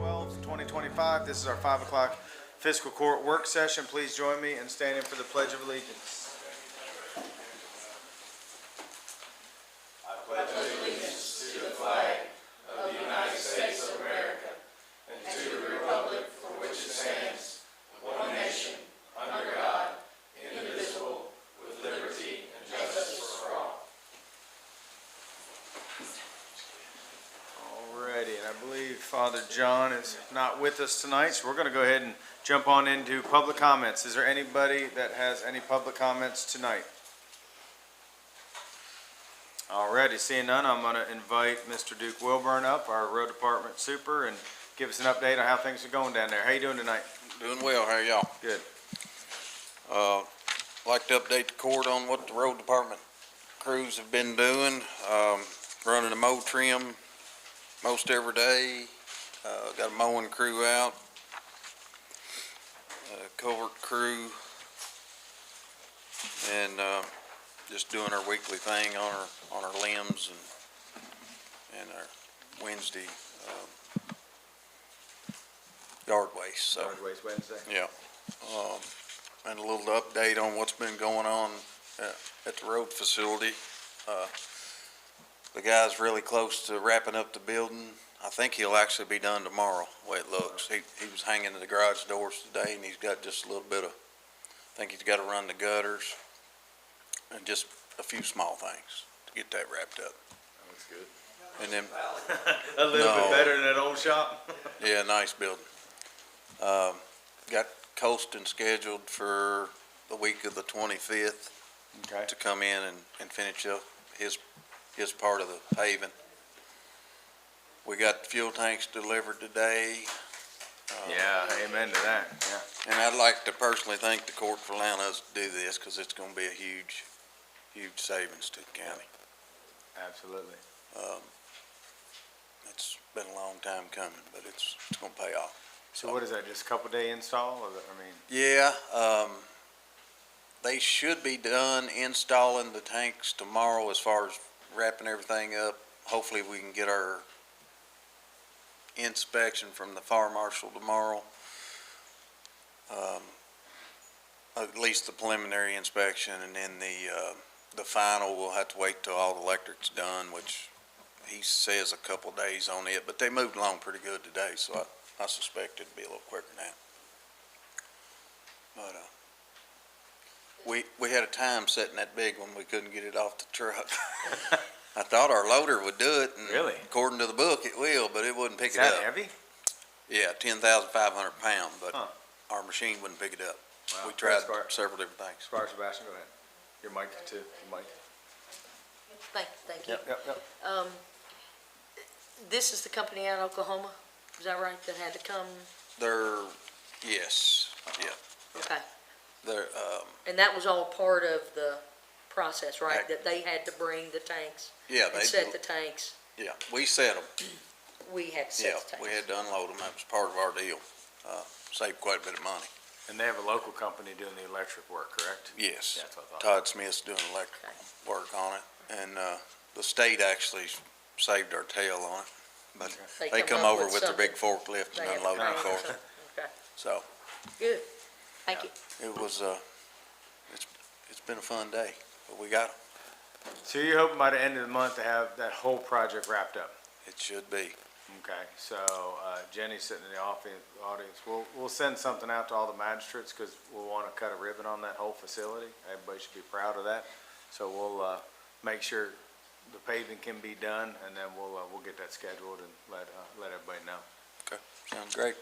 12th, 2025. This is our 5 o'clock fiscal court work session. Please join me in standing for the Pledge of Allegiance. Alrighty, and I believe Father John is not with us tonight, so we're going to go ahead and jump on into public comments. Is there anybody that has any public comments tonight? Alrighty, seeing none, I'm going to invite Mr. Duke Wilburn up, our road department super, and give us an update on how things are going down there. How you doing tonight? Doing well. How are y'all? Good. Like to update the court on what the road department crews have been doing. Running a mow trim most every day. Got a mowing crew out. Culvert crew. And just doing our weekly thing on our limbs and our Wednesday yard waste. So, Yard waste Wednesday. yeah. And a little update on what's been going on at the road facility. The guy's really close to wrapping up the building. I think he'll actually be done tomorrow, the way it looks. He was hanging to the garage doors today, and he's got just a little bit of, I think he's got to run the gutters and just a few small things to get that wrapped up. That looks good. And then A little bit better than that old shop? yeah, nice building. Got Colston scheduled for the week of the 25th Okay. to come in and finish up his part of the paving. We got fuel tanks delivered today. Yeah, amen to that. Yeah. And I'd like to personally thank the court for allowing us to do this, because it's going to be a huge savings to the county. Absolutely. It's been a long time coming, but it's going to pay off. So what is that, just a couple day install? Or Yeah, they should be done installing the tanks tomorrow as far as wrapping everything up. Hopefully we can get our inspection from the fire marshal tomorrow. At least the preliminary inspection, and then the final, we'll have to wait till all the electric's done, which he says a couple days on it, but they moved along pretty good today, so I suspect it'd be a little quicker now. But we had a time setting that big one, we couldn't get it off the truck. I thought our loader would do it, and Really? according to the book, it will, but it wouldn't pick is it that up. heavy? Yeah, 10,500 pounds, but Huh. our machine wouldn't pick it up. Wow. We tried Squire- several different things. Squire Sebastian, go ahead. Your mic too. Your mic. Thank you. Yep. This is the company out of Oklahoma, is that right, that had to come? Yes, yeah. Okay, They're, and that was all part of the process, right? Right. That they had to bring the tanks yeah, and set the tanks? yeah, we set them. We had to Yeah, set the tanks? we had to unload them. That was part of our deal. Saved quite a bit of money. And they have a local company doing the electric work, correct? Yes. Yeah, that's what I thought. Todd Smith's doing electrical work on it, and the state actually saved our tail on it. But they come up over with their big forklift They and have unload it cranes for or us. something? Okay, So good, thank you. it was, it's been a fun day, but we got them. So you're hoping by the end of the month to have that whole project wrapped up? It should be. Okay, so Jenny's sitting in the audience. We'll send something out to all the magistrates, because we'll want to cut a ribbon on that whole facility. Everybody should be proud of that. So we'll make sure the paving can be done, and then we'll get that scheduled and let everybody know. Okay, sounds great.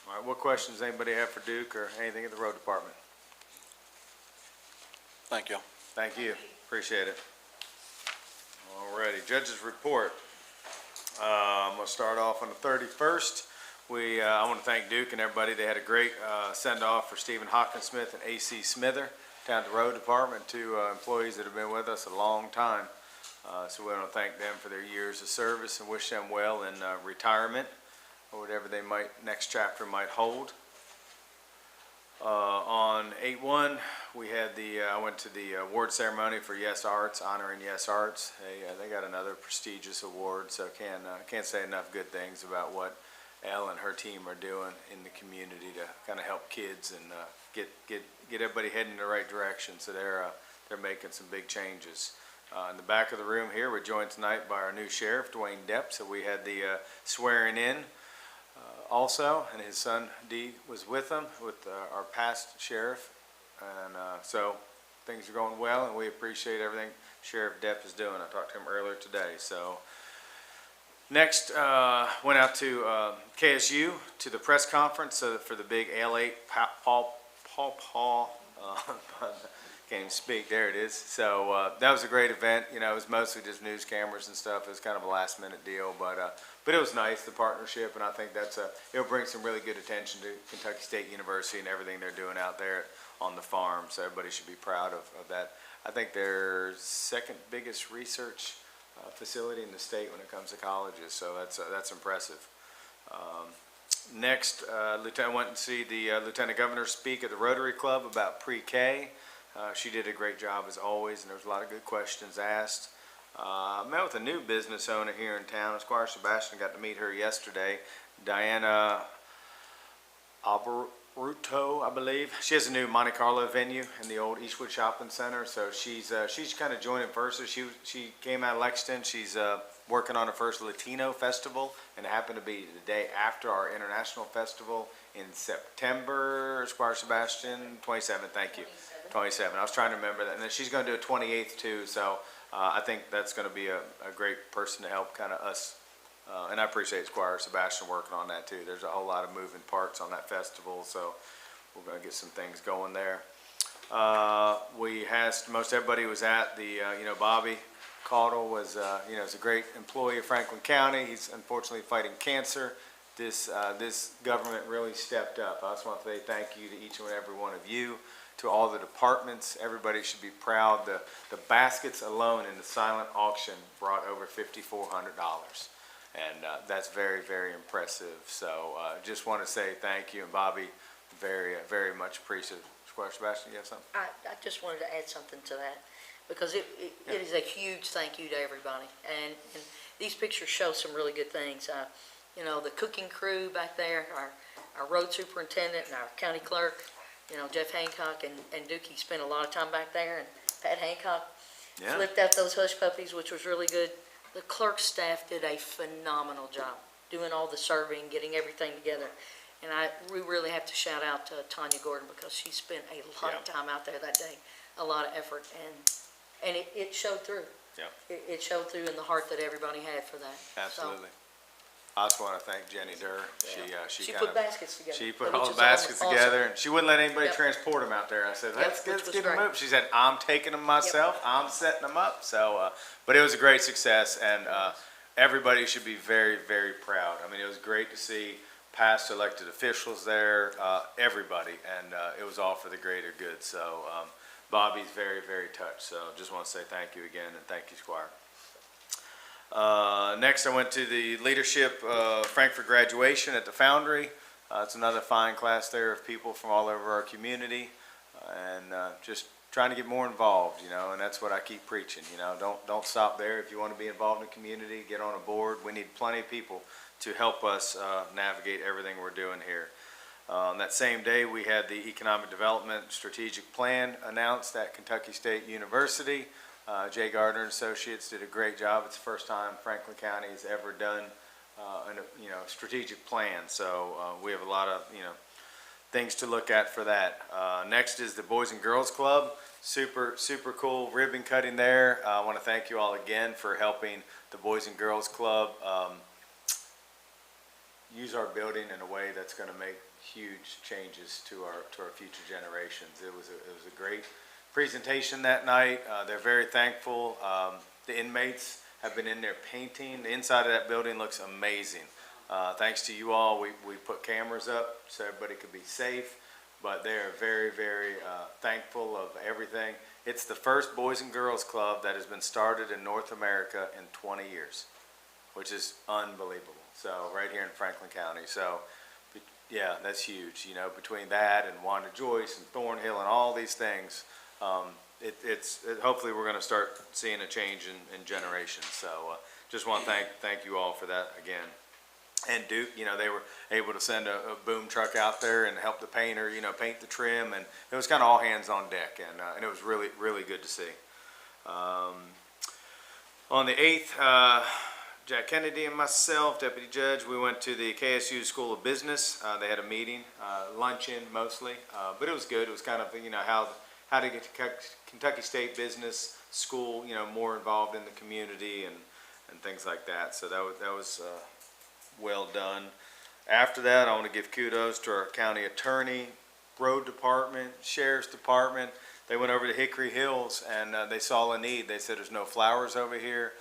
All right, what questions anybody have for Duke or anything at the road department? Thank you. Thank you, appreciate it. All righty, judge's report. I'm going to start off on the 31st. I want to thank Duke and everybody. They had a great send-off for Stephen Hawkinsmith and A.C. Smither down at the road department, two employees that have been with us a long time. So we want to thank them for their years of service and wish them well in retirement or whatever they next chapter might hold. On 8/1, we had I went to the award ceremony for Yes Arts, honoring Yes Arts. They got another prestigious award, so can't say enough good things about what Elle and her team are doing in the community to kind of help kids and get everybody heading in the right direction. So they're making some big changes. In the back of the room here, we're joined tonight by our new sheriff, Dwayne Depp. So we had the swearing in also, and his son Dee was with him, with our past sheriff. And so things are going well, and we appreciate everything Sheriff Depp is doing. I talked to him earlier today. So next, went out to KSU to the press conference for the big L8 can't even speak. There it is. So that was a great event. You know, it was mostly just news cameras and stuff. It was kind of a last minute deal, but it was nice, the partnership, and I think it'll bring some really good attention to Kentucky State University and everything they're doing out there on the farm. So everybody should be proud of that. I think they're second biggest research facility in the state when it comes to colleges. So that's impressive. Next, Lieutenant went and see the Lieutenant Governor speak at the Rotary Club about pre-K. She did a great job as always, and there was a lot of good questions asked. I met with a new business owner here in town. Squire Sebastian, got to meet her yesterday. Diana Albaruto, I believe. She has a new Monte Carlo venue in the old Eastwood Shopping Center, so she's kind of joining forces. She came out of Lexington. She's working on her first Latino festival, and it happened to be the day after our international festival in September. Squire Sebastian, 27th, thank you. 27. I was trying to remember that. And then she's going to do a 28th too, so I think that's going to be a great person to help kind of us. And I appreciate Squire Sebastian working on that too. There's a whole lot of moving parts on that festival, so we're going to get some things going there. Most everybody was at the, Bobby Caudle was, is a great employee of Franklin County. He's unfortunately fighting cancer. This government really stepped up. I just want to say thank you to each and every one of you, to all the departments. Everybody should be proud. The baskets alone in the silent auction brought over $5,400. And that's very, very impressive. So just want to say thank you. And Bobby, very, very much appreciative. Squire Sebastian, you have something? I just wanted to add something to that, because it is a huge thank you to everybody. And these pictures show some really good things. The cooking crew back there, our road superintendent and our county clerk, Jeff Hancock and Dookie spent a lot of time back there, and Pat Hancock flipped out those hush puppies, which was really good. The clerk staff did a phenomenal job doing all the surveying, getting everything together. And we really have to shout out to Tanya Gordon, because she spent a lot of time out there that day, a lot of effort, and it showed through. Yeah. It showed through in the heart that everybody had for that. Absolutely. I just want to thank Jenny Durr. She put baskets together. She put all the baskets together, and she wouldn't let anybody transport them out there. I said, let's get them moved. She said, I'm taking them myself. I'm setting them up. So, but it was a great success, and everybody should be very, very proud. I mean, it was great to see past elected officials there, everybody, and it was all for the greater good. So Bobby's very, very touched. So just want to say thank you again, and thank you, Squire. Next, I went to the leadership Frankfurt graduation at the Foundry. It's another fine class there of people from all over our community, and just trying to get more involved, and that's what I keep preaching. Don't stop there. If you want to be involved in the community, get on a board. We need plenty of people to help us navigate everything we're doing here. On that same day, we had the Economic Development Strategic Plan announced at Kentucky State University. Jay Gardner and Associates did a great job. It's the first time Franklin County has ever done a strategic plan. So we have a lot of things to look at for that. Next is the Boys and Girls Club. Super cool ribbon cutting there. I want to thank you all again for helping the Boys and Girls Club use our building in a way that's going to make huge changes to our future generations. It was a great presentation that night. They're very thankful. The inmates have been in there painting. The inside of that building looks amazing. Thanks to you all, we put cameras up so everybody could be safe, but they are very, very thankful of everything. It's the first Boys and Girls Club that has been started in North America in 20 years, which is unbelievable. So right here in Franklin County. So yeah, that's huge. Between that and Wanda Joyce and Thornhill and all these things, hopefully we're going to start seeing a change in generations. So just want to thank you all for that again. and Duke, they were able to send a boom truck out there and help the painter, paint the trim, and it was kind of all hands on deck, and it was really, really good to see. On the 8th, Jack Kennedy and myself, Deputy Judge, we went to the KSU School of Business. They had a meeting, luncheon mostly, but it was good. It was kind of, how to get to Kentucky State Business School, more involved in the community and things like that. So that was well done. After that, I want to give kudos to our county attorney, road department, sheriff's department. They went over to Hickory Hills and they saw a need. They said there's no flowers over here.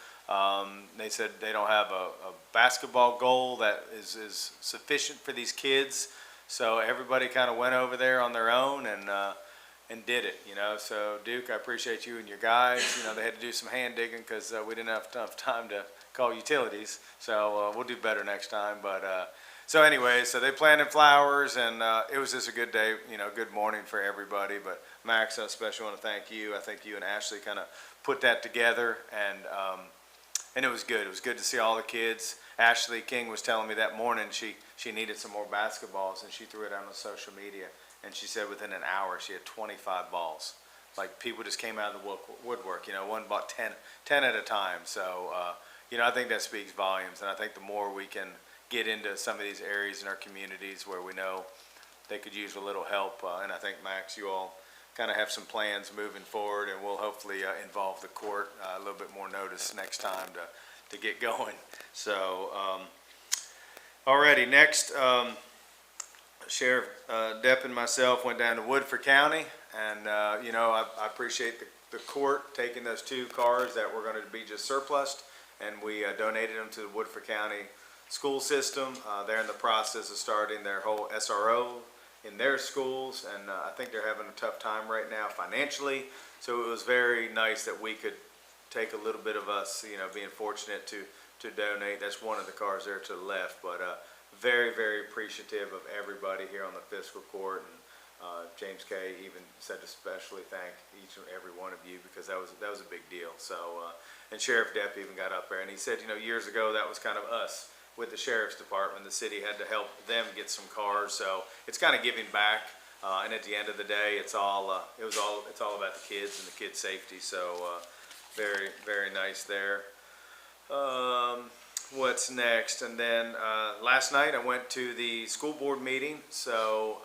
They said they don't have a basketball goal that is sufficient for these kids. So everybody kind of went over there on their own and did it, So Duke, I appreciate you and your guys. They had to do some hand digging because we didn't have enough time to call utilities. So we'll do better next time. But so anyway, so they planted flowers and it was just a good day, good morning for everybody. But Max, I especially want to thank you. I think you and Ashley kind of put that together and it was good. It was good to see all the kids. Ashley King was telling me that morning she needed some more basketballs and she threw it out on social media. And she said within an hour she had 25 balls. Like people just came out of the woodwork, one bought 10 at a time. So, I think that speaks volumes. And I think the more we can get into some of these areas in our communities where we know they could use a little help. And I think, Max, you all kind of have some plans moving forward, and we'll hopefully involve the court a little bit more notice next time to get going. So, alrighty, next, Sheriff Depp and myself went down to Woodford County, and I appreciate the court taking those 2 cars that were going to be just surplused, and we donated them to the Woodford County school system. They're in the process of starting their whole SRO in their schools, and I think they're having a tough time right now financially. So it was very nice that we could take a little bit of us, being fortunate to donate. That's one of the cars there to the left, but very, very appreciative of everybody here on the Fiscal Court, and James K. even said to especially thank each and every one of you because that was a big deal. So, and Sheriff Depp even got up there and he said, years ago that was kind of us with the Sheriff's Department. The city had to help them get some cars, so it's kind of giving back. And at the end of the day, it's all about the kids and the kids' safety. So, very, very nice there. What's next? And then last night I went to the school board meeting. So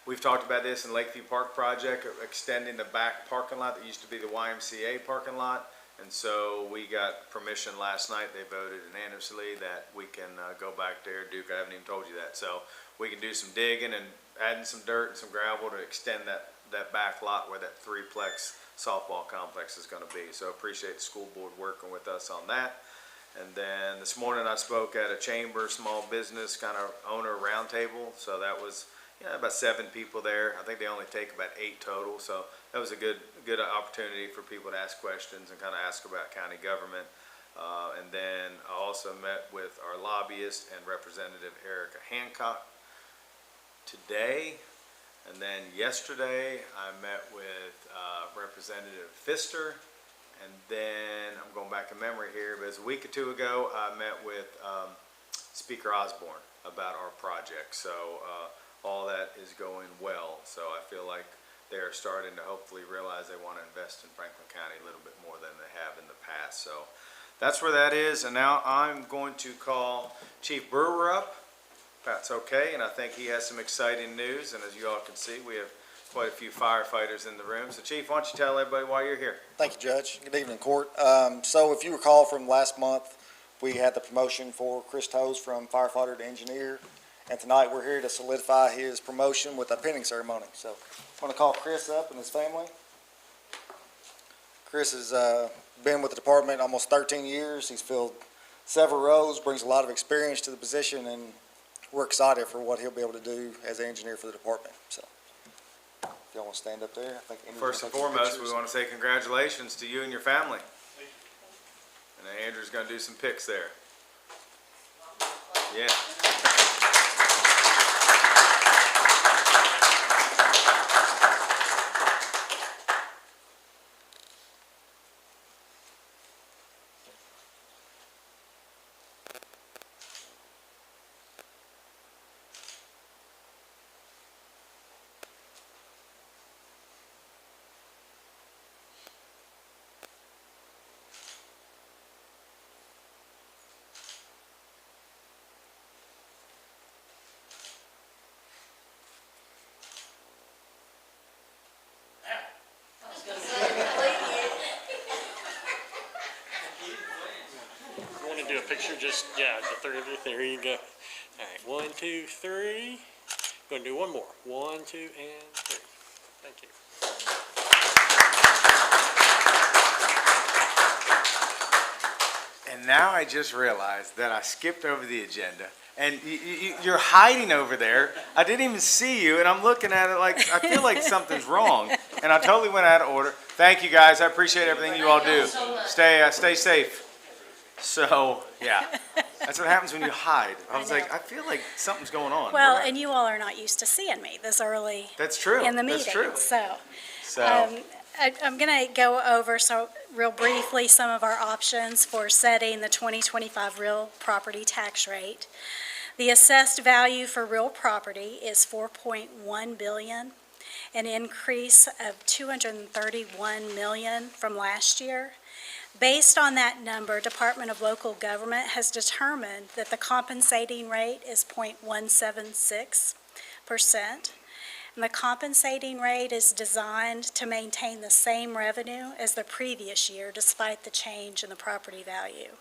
we've talked about this in Lakeview Park project, extending the back parking lot that used to be the YMCA parking lot. And so we got permission last night. They voted unanimously that we can go back there. Duke, I haven't even told you that. So we can do some digging and adding some dirt and some gravel to extend that back lot where that 3-plex softball complex is going to be. So appreciate the school board working with us on that. And then this morning I spoke at a chamber small business kind of owner roundtable. So that was about 7 people there. I think they only take about 8 total. So that was a good opportunity for people to ask questions and kind of ask about county government. And then I also met with our lobbyist and Representative Erica Hancock today. And then yesterday I met with Representative Pfister. And then I'm going back in memory here, but it was a week or 2 ago, I met with Speaker Osborne about our project. So all that is going well. So I feel like they're starting to hopefully realize they want to invest in Franklin County a little bit more than they have in the past. So that's where that is. And now I'm going to call Chief Brewer up, if that's okay. And I think he has some exciting news. And as you all can see, we have quite a few firefighters in the room. So Chief, why don't you tell everybody why you're here? Thank you, Judge. Good evening, Court. So if you recall from last month, we had the promotion for Chris Toes from firefighter to engineer. And tonight we're here to solidify his promotion with a pinning ceremony. So I'm going to call Chris up and his family. Chris has been with the department almost 13 years. He's filled several roles, brings a lot of experience to the position, and we're excited for what he'll be able to do as an engineer for the department. So if y'all want to stand up there. I think First and foremost, we want to say congratulations to you and your family. And Andrew's going to do some pics there. Yeah. picture, just, yeah, the third, there you go. All right, 1, 2, 3. Gonna do one more. 1, 2, and 3. Thank you. And now I just realized that I skipped over the agenda, and you're hiding over there. I didn't even see you, and I'm looking at it like, I feel like something's wrong, and I totally went out of order. Thank you, guys. I appreciate everything you all do. Stay safe. So, yeah, that's what happens when you hide. I was like, I feel like something's going on. Well, and you all are not used to seeing me this early That's true. in the That's meeting. true. So So, I'm going to go over, real briefly, some of our options for setting the 2025 real property tax rate. The assessed value for real property is $4.1 billion, an increase of $231 million from last year. Based on that number, Department of Local Government has determined that the compensating rate is 0.176%. And the compensating rate is designed to maintain the same revenue as the previous year despite the change in the property value.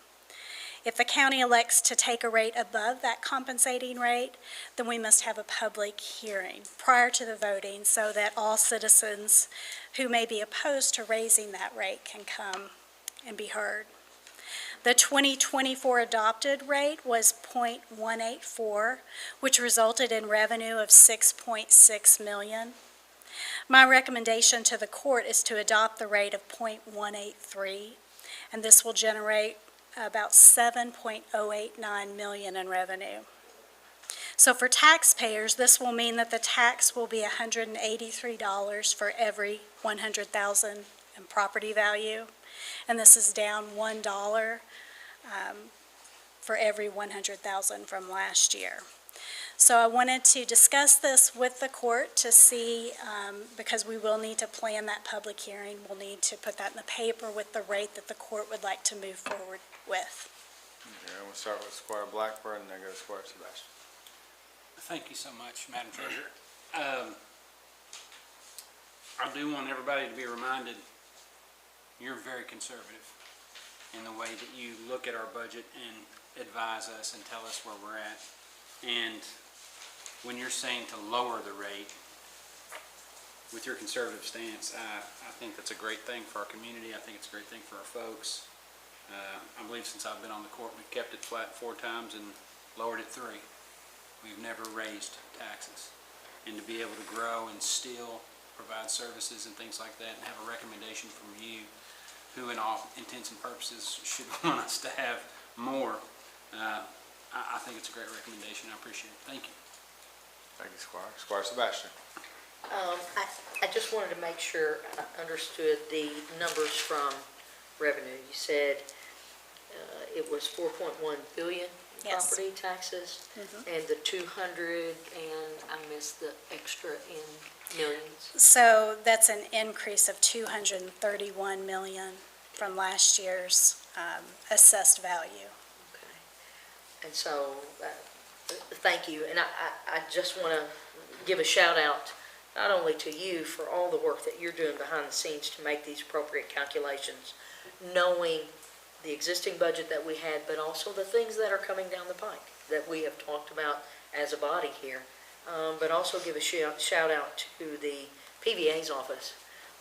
If the county elects to take a rate above that compensating rate, then we must have a public hearing prior to the voting so that all citizens who may be opposed to raising that rate can come and be heard. The 2024 adopted rate was 0.184, which resulted in revenue of $6.6 million. My recommendation to the court is to adopt the rate of 0.183, and this will generate about $7.089 million in revenue. So for taxpayers, this will mean that the tax will be $183 for every $100,000 in property value, and this is down $1 for every $100,000 from last year. So I wanted to discuss this with the court to see, because we will need to plan that public hearing, we'll need to put that in the paper with the rate that the court would like to move forward with. okay, we'll start with Squire Blackburn and then go to Squire Sebastian. Thank you so much, Madam Treasurer. I do want everybody to be reminded, you're very conservative in the way that you look at our budget and advise us and tell us where we're at. And when you're saying to lower the rate, with your conservative stance, I think that's a great thing for our community. I think it's a great thing for our folks. I believe since I've been on the court, we've kept it flat 4 times and lowered it 3. We've never raised taxes. And to be able to grow and still provide services and things like that and have a recommendation from you, who in all intents and purposes should want us to have more, I think it's a great recommendation. I appreciate it. Thank you. Thank you, Squire. Squire Sebastian. I just wanted to make sure I understood the numbers from revenue. You said it was 4.1 billion in Yes. property taxes, and the 200, and I missed the extra in millions. So that's an increase of $231 million from last year's assessed value. Okay. And so, thank you. And I just want to give a shout out not only to you for all the work that you're doing behind the scenes to make these appropriate calculations, knowing the existing budget that we had, but also the things that are coming down the pike that we have talked about as a body here. But also give a shout out to the PVA's office,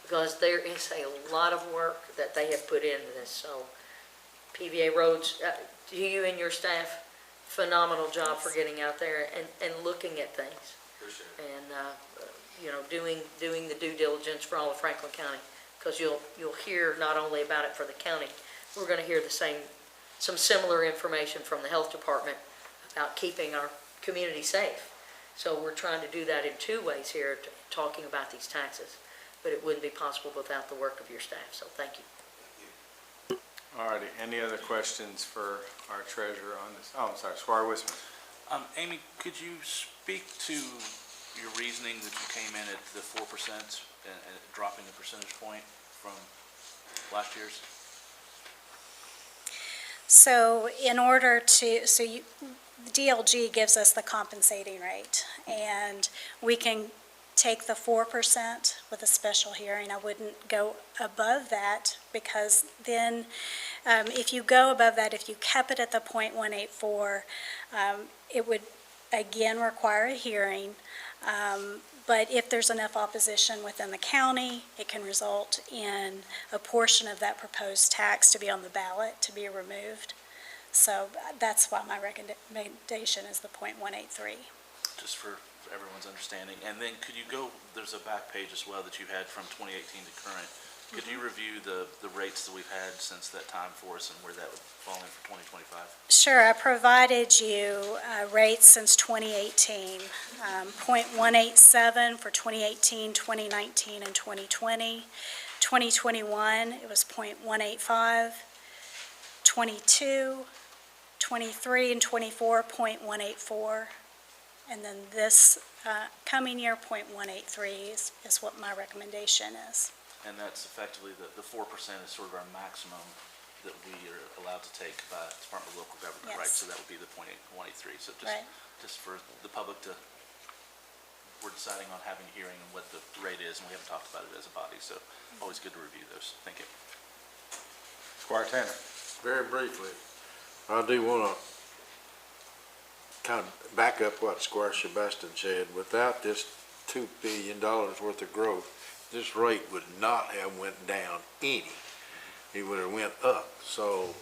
because there is a lot of work that they have put into this. So PVA Roads, you and your staff, phenomenal job for getting out there and looking at things. Appreciate it. And, doing the due diligence for all of Franklin County, because you'll hear not only about it for the county, we're going to hear some similar information from the health department about keeping our community safe. So we're trying to do that in 2 ways here, talking about these taxes, but it wouldn't be possible without the work of your staff, so thank you. All righty, any other questions for our treasurer on this? Oh, I'm sorry, Squire Wisman. Amy, could you speak to your reasoning that you came in at the 4% and dropping the percentage point from last year's? So in order to, DLG gives us the compensating rate, and we can take the 4% with a special hearing. I wouldn't go above that, because then, if you go above that, if you kept it at the .184, it would again require a hearing. But if there's enough opposition within the county, it can result in a portion of that proposed tax to be on the ballot, to be removed. So that's why my recommendation is the .183. Just for everyone's understanding. And then could you go, there's a back page as well that you had from 2018 to current. Could you review the rates that we've had since that time for us and where that would fall in for 2025? Sure, I provided you rates since 2018, .187 for 2018, 2019, and 2020. 2021, it was .185, 22, 23, and 24, .184. And then this coming year, .183 is what my recommendation is. And that's effectively, the 4% is sort of our maximum that we are allowed to take by Department of Local Government, right? Yes. So that would be the .183. So Right. just for the public to, we're deciding on having a hearing and what the rate is, and we haven't talked about it as a body, so always good to review those. Thank you. Squire Tanner. Very briefly, I do want to kind of back up what Squire Sebastian said. Without this $2 billion worth of growth, this rate would not have went down any. It would have went up. So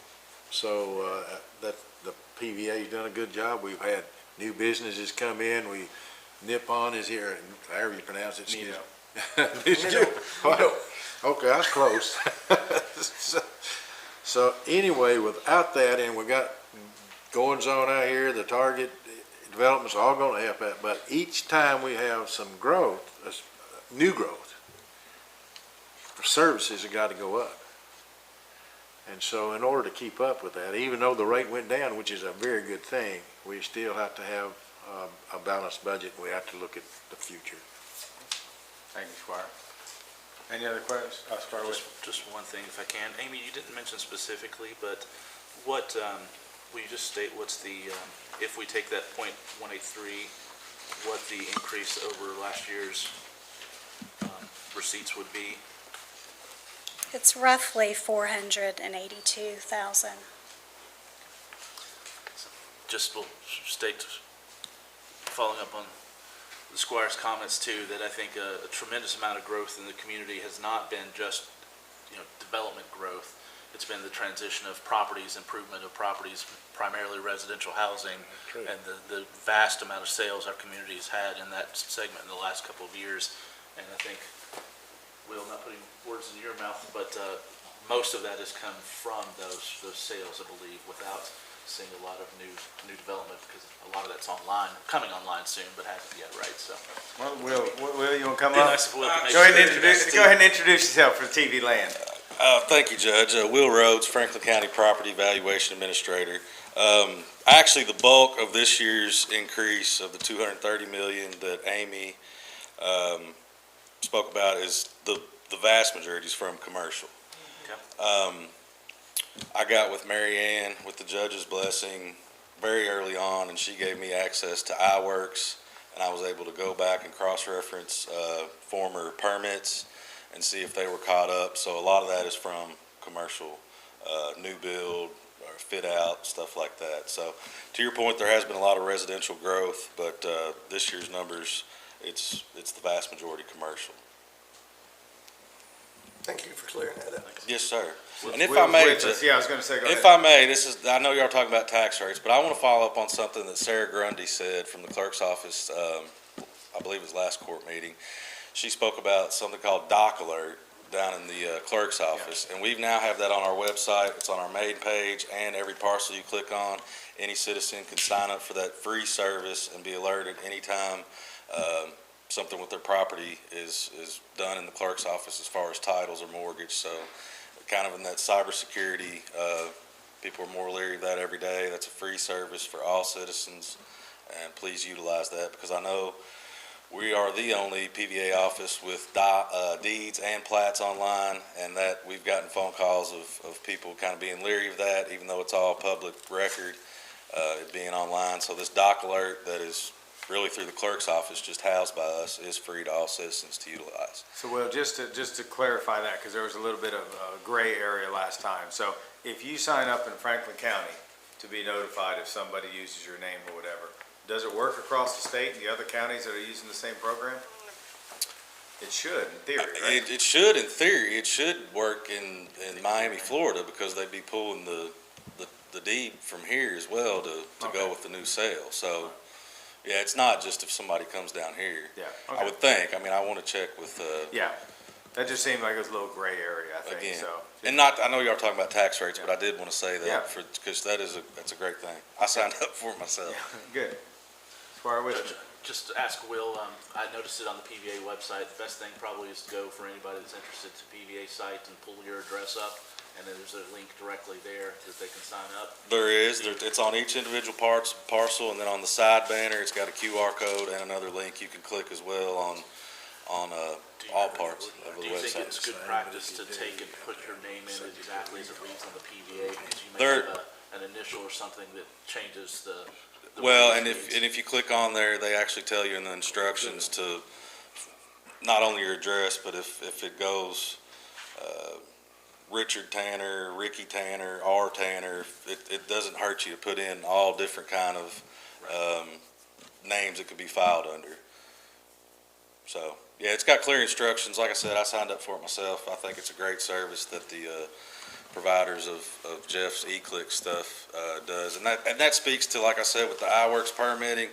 that the PVA's done a good job. We've had new businesses come in. Nippon is here, however you pronounce it. Excuse me. Well, okay, that's close. So anyway, without that, and we got goings on out here, the target development's all going to help that. But each time we have some growth, new growth, services have got to go up. And so in order to keep up with that, even though the rate went down, which is a very good thing, we still have to have a balanced budget. We have to look at the future. Thank you, Squire. Any other questions? I'll start with. Just one thing, if I can. Amy, you didn't mention specifically, but what, will you just state what's the, if we take that .183, what the increase over last year's receipts would be? It's roughly 482,000. Just will state, following up on the Squire's comments too, that I think a tremendous amount of growth in the community has not been just, development growth. It's been the transition of properties, improvement of properties, primarily residential housing, and the vast amount of sales our community has had in that segment in the last couple of years. And I think, Will, not putting words in your mouth, but most of that has come from those sales, I believe, without seeing a lot of new development, because a lot of that's online, coming online soon, but hasn't yet, right? So, Well, Will, you want to come be up? nice if Will could maybe Go ahead and introduce introduce yourself for TV land. Thank you, Judge. Will Rhodes, Franklin County Property Valuation Administrator. Actually, the bulk of this year's increase of the $230 million that Amy spoke about is the vast majority is from commercial. Okay. I got with Mary Ann with the judge's blessing very early on, and she gave me access to iWorks, and I was able to go back and cross-reference former permits and see if they were caught up. So a lot of that is from commercial, new build, or fit out, stuff like that. So to your point, there has been a lot of residential growth, but this year's numbers, it's the vast majority commercial. Thank you for clearing that up. Yes, sir. And if Will's I may, with us. Yeah, I was going to say, go ahead. if I may, I know y'all talking about tax rates, but I want to follow up on something that Sarah Grundy said from the clerk's office, I believe it was last court meeting. She spoke about something called Doc Alert down in the clerk's office, and we now have that on our website. It's on our main page, and every parcel you click on, any citizen can sign up for that free service and be alerted anytime something with their property is done in the clerk's office as far as titles or mortgage. So kind of in that cybersecurity, people are more leery of that every day. That's a free service for all citizens, and please utilize that, because I know we are the only PVA office with deeds and plats online, and that we've gotten phone calls of people kind of being leery of that, even though it's all public record, it being online. So this Doc Alert that is really through the clerk's office, just housed by us, is free to all citizens to utilize. So, Will, just to clarify that, because there was a little bit of a gray area last time. So if you sign up in Franklin County to be notified if somebody uses your name or whatever, does it work across the state and the other counties that are using the same program? It should, in theory, right? It should, in theory, it should work in Miami, Florida, because they'd be pulling the deed from here as well to Okay. go with the new sale. So, yeah, it's not just if somebody comes down here. Yeah, I okay. would think. I mean, I want to check with, Yeah, that just seemed like it was a little gray area, I think, again. so. And not, I know y'all are talking about tax rates, but Yeah. I did want to say Yeah. that because that's a great thing. I signed up for it myself. Good. Squire with me. Just to ask Will, I noticed it on the PVA website. The best thing probably is to go for anybody that's interested to PVA site and pull your address up, and then there's a link directly there that they can sign up. There is. It's on each individual parcel, and then on the side banner, it's got a QR code and another link you can click as well on all parts of the Do you think website. it's good practice to take and put your name in exactly as it reads on the PVA, because you may There- have an initial or something that changes the Well, way and it if reads? you click on there, they actually tell you in the instructions to not only your address, but if it goes Richard Tanner, Ricky Tanner, R Tanner, it doesn't hurt you to put in all different kind of names it could be filed under. So, yeah, it's got clear instructions. Like I said, I signed up for it myself. I think it's a great service that the providers of Jeff's e-click stuff does. And that speaks to, like I said, with the iWorks permitting,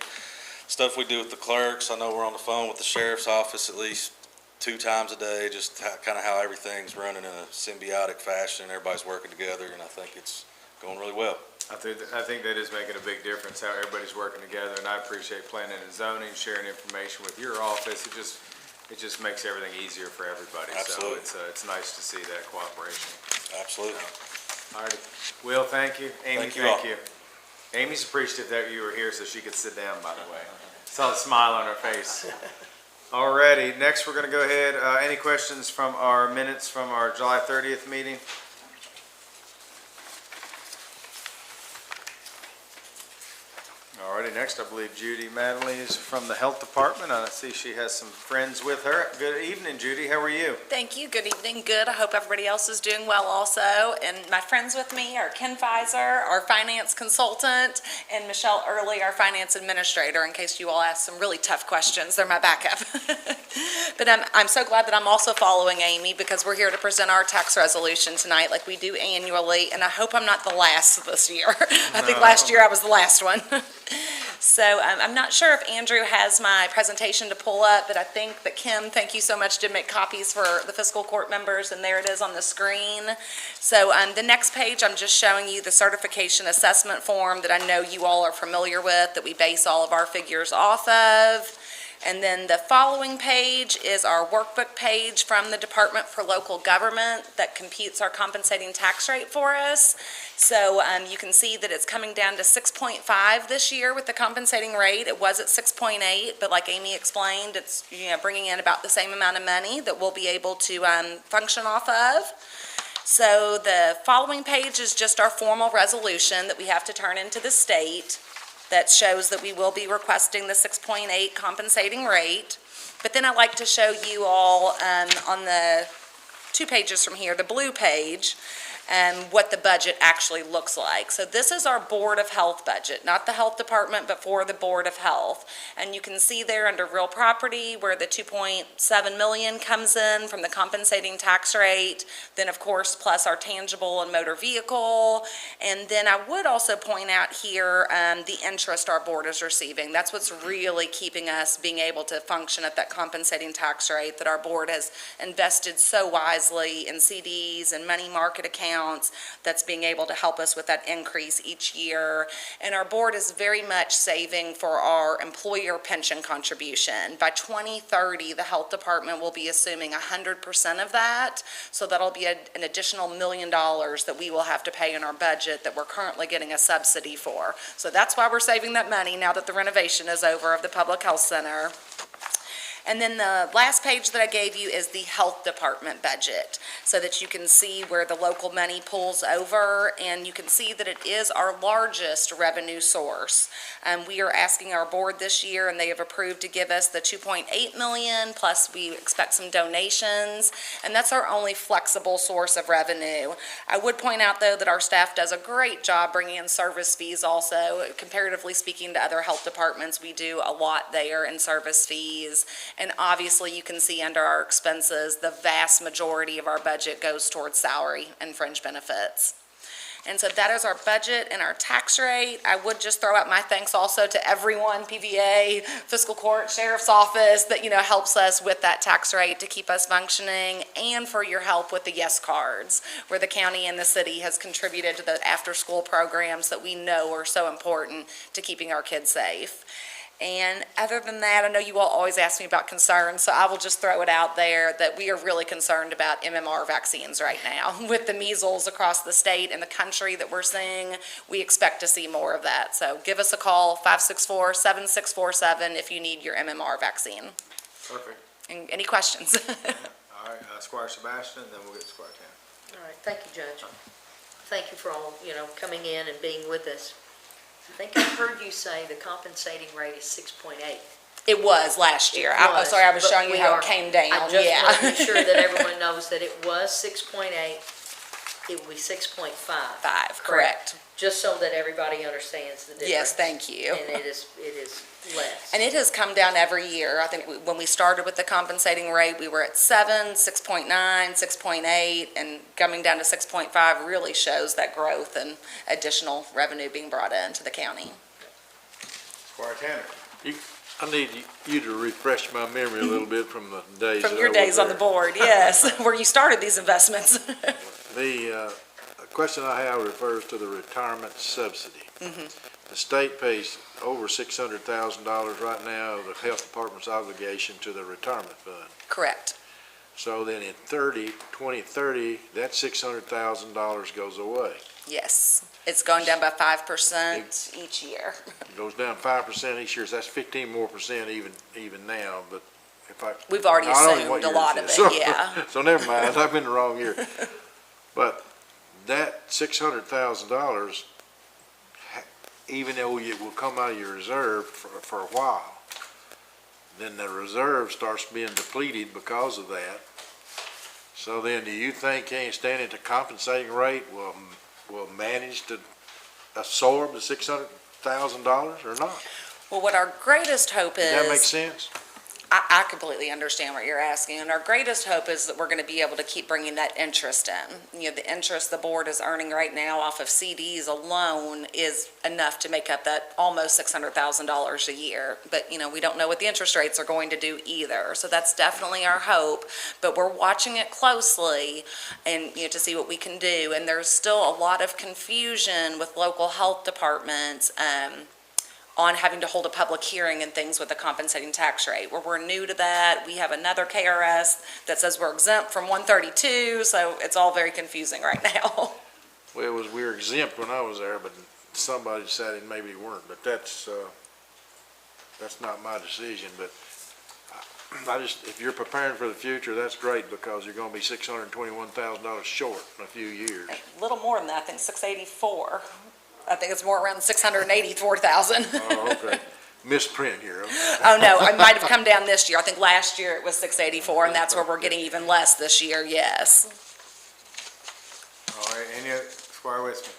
stuff we do with the clerks. I know we're on the phone with the sheriff's office at least 2 times a day, just kind of how everything's running in a symbiotic fashion. Everybody's working together, and I think it's going really well. I think that is making a big difference, how everybody's working together, and I appreciate planning and zoning, sharing information with your office. It just makes everything easier for everybody. Absolutely. So it's nice to see that cooperation. Absolutely. All righty. Will, thank you. Amy, Thank you thank all. you. Amy's appreciative that you were here so she could sit down, by the way. Saw the smile on her face. All righty, next we're gonna go ahead. Any questions from our minutes from our July 30th meeting? All righty, next I believe Judy Madeley is from the Health Department. I see she has some friends with her. Good evening, Judy. How are you? Thank you. Good evening. Good. I hope everybody else is doing well also. And my friends with me are Ken Pfizer, our finance consultant, and Michelle Early, our finance administrator, in case you all ask some really tough questions. They're my backup. But I'm so glad that I'm also following Amy, because we're here to present our tax resolution tonight like we do annually, and I hope I'm not the last this year. I think last year I was the last one. So I'm not sure if Andrew has my presentation to pull up, but I think that Kim, thank you so much, did make copies for the fiscal court members, and there it is on the screen. So the next page, I'm just showing you the certification assessment form that I know you all are familiar with, that we base all of our figures off of. And then the following page is our workbook page from the Department for Local Government that computes our compensating tax rate for us. So you can see that it's coming down to 6.5 this year with the compensating rate. It was at 6.8, but like Amy explained, it's bringing in about the same amount of money that we'll be able to function off of. So the following page is just our formal resolution that we have to turn into the state that shows that we will be requesting the 6.8 compensating rate. But then I'd like to show you all on the 2 pages from here, the blue page, what the budget actually looks like. So this is our Board of Health budget, not the Health Department, but for the Board of Health. And you can see there under real property where the 2.7 million comes in from the compensating tax rate, then of course plus our tangible and motor vehicle. And then I would also point out here the interest our board is receiving. That's what's really keeping us being able to function at that compensating tax rate, that our board has invested so wisely in CDs and money market accounts. That's being able to help us with that increase each year. And our board is very much saving for our employer pension contribution. By 2030, the health department will be assuming 100% of that. So that'll be an additional $1 million that we will have to pay in our budget that we're currently getting a subsidy for. So that's why we're saving that money now that the renovation is over of the public health center. And then the last page that I gave you is the health department budget, so that you can see where the local money pulls over, and you can see that it is our largest revenue source. We are asking our board this year, and they have approved to give us the 2.8 million, plus we expect some donations, and that's our only flexible source of revenue. I would point out, though, that our staff does a great job bringing in service fees also. Comparatively speaking to other health departments, we do a lot there in service fees. And obviously, you can see under our expenses, the vast majority of our budget goes towards salary and fringe benefits. And so that is our budget and our tax rate. I would just throw out my thanks also to everyone, PVA, Fiscal Court, Sheriff's Office, that, helps us with that tax rate to keep us functioning, and for your help with the Yes Cards, where the county and the city has contributed to the after-school programs that we know are so important to keeping our kids safe. And other than that, I know you all always ask me about concerns, so I will just throw it out there that we are really concerned about MMR vaccines right now. With the measles across the state and the country that we're seeing, we expect to see more of that. So give us a call, 564-7647, if you need your MMR vaccine. Perfect. And any questions? All right, Squire Sebastian, then we'll get to Squire Tanner. All right, thank you, Judge. Thank you for all, coming in and being with us. I think I heard you say the compensating rate is 6.8. It was last year. I'm sorry, I was showing you how it came down. I just want to be sure that everyone knows that it was 6.8. It will be 6.5. 5, correct. Just so that everybody understands the difference. Yes, thank you. And it is less. And it has come down every year. I think when we started with the compensating rate, we were at 7, 6.9, 6.8, and coming down to 6.5 really shows that growth and additional revenue being brought into the county. Squire Tanner. I need you to refresh my memory a little bit from the days. From that your I was days on the there. board, yes, where you started these investments. The question I have refers to the retirement subsidy. The state pays over $600,000 right now of the health department's obligation to the retirement fund. Correct. So then in 2030, that $600,000 goes away. Yes. It's going down by 5% each year. It goes down 5% each year, so that's 15% more even now, but if I. We've already I don't know what assumed a year lot of it, so- yeah. So never mind, I've been the wrong year. But that $600,000, even though it will come out of your reserve for a while, then the reserve starts being depleted because of that. So then, do you think any standing to compensating rate will manage to absorb the $600,000 or not? Well, what our greatest hope is. Does that make sense? I completely understand what you're asking, and our greatest hope is that we're going to be able to keep bringing that interest in. The interest the board is earning right now off of CDs alone is enough to make up that almost $600,000 a year. But, we don't know what the interest rates are going to do either, so that's definitely our hope. But we're watching it closely and, to see what we can do. And there's still a lot of confusion with local health departments, on having to hold a public hearing and things with the compensating tax rate. We're new to that. We have another KRS that says we're exempt from 132, so it's all very confusing right now. Well, we were exempt when I was there, but somebody decided maybe we weren't, but that's not my decision, but if you're preparing for the future, that's great, because you're gonna be $621,000 short in a few years. A little more than that, I think 684. I think it's more around 684,000. Oh, okay. Misprint here, okay. Oh, no, it might have come down this year. I think last year it was 684, and that's where we're getting even less this year, yes. All right, Squire Westman.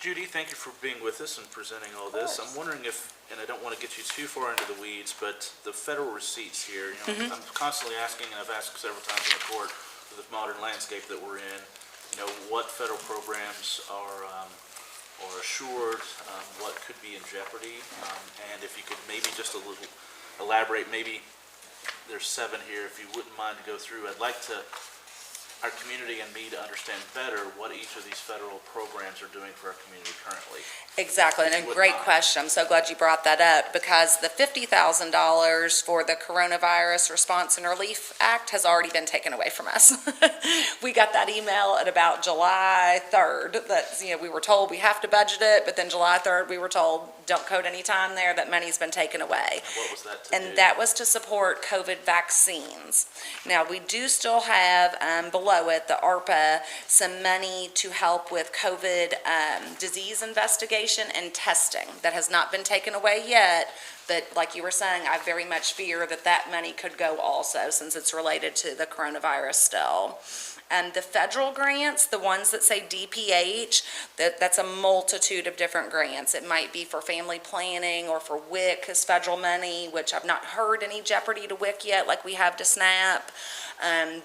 Judy, thank you for being with us and presenting all this. I'm wondering if, and I don't want to get you too far into the weeds, but the federal receipts here, I'm constantly asking, and I've asked several times in the court, for the modern landscape that we're in, what federal programs are assured, what could be in jeopardy, and if you could maybe just a little elaborate, maybe there's 7 here, if you wouldn't mind to go through. I'd like our community and me to understand better what each of these federal programs are doing for our community currently. Exactly, and a great question. I'm so glad you brought that up, because the $50,000 for the Coronavirus Response and Relief Act has already been taken away from us. We got that email at about July 3rd that, we were told we have to budget it, but then July 3rd we were told don't quote any time there, that money's been taken away. What was that to do? And that was to support COVID vaccines. Now, we do still have, below it, the ARPA, some money to help with COVID disease investigation and testing. That has not been taken away yet, but like you were saying, I very much fear that that money could go also, since it's related to the coronavirus still. And the federal grants, the ones that say DPH, that's a multitude of different grants. It might be for family planning or for WIC as federal money, which I've not heard any jeopardy to WIC yet, like we have to SNAP.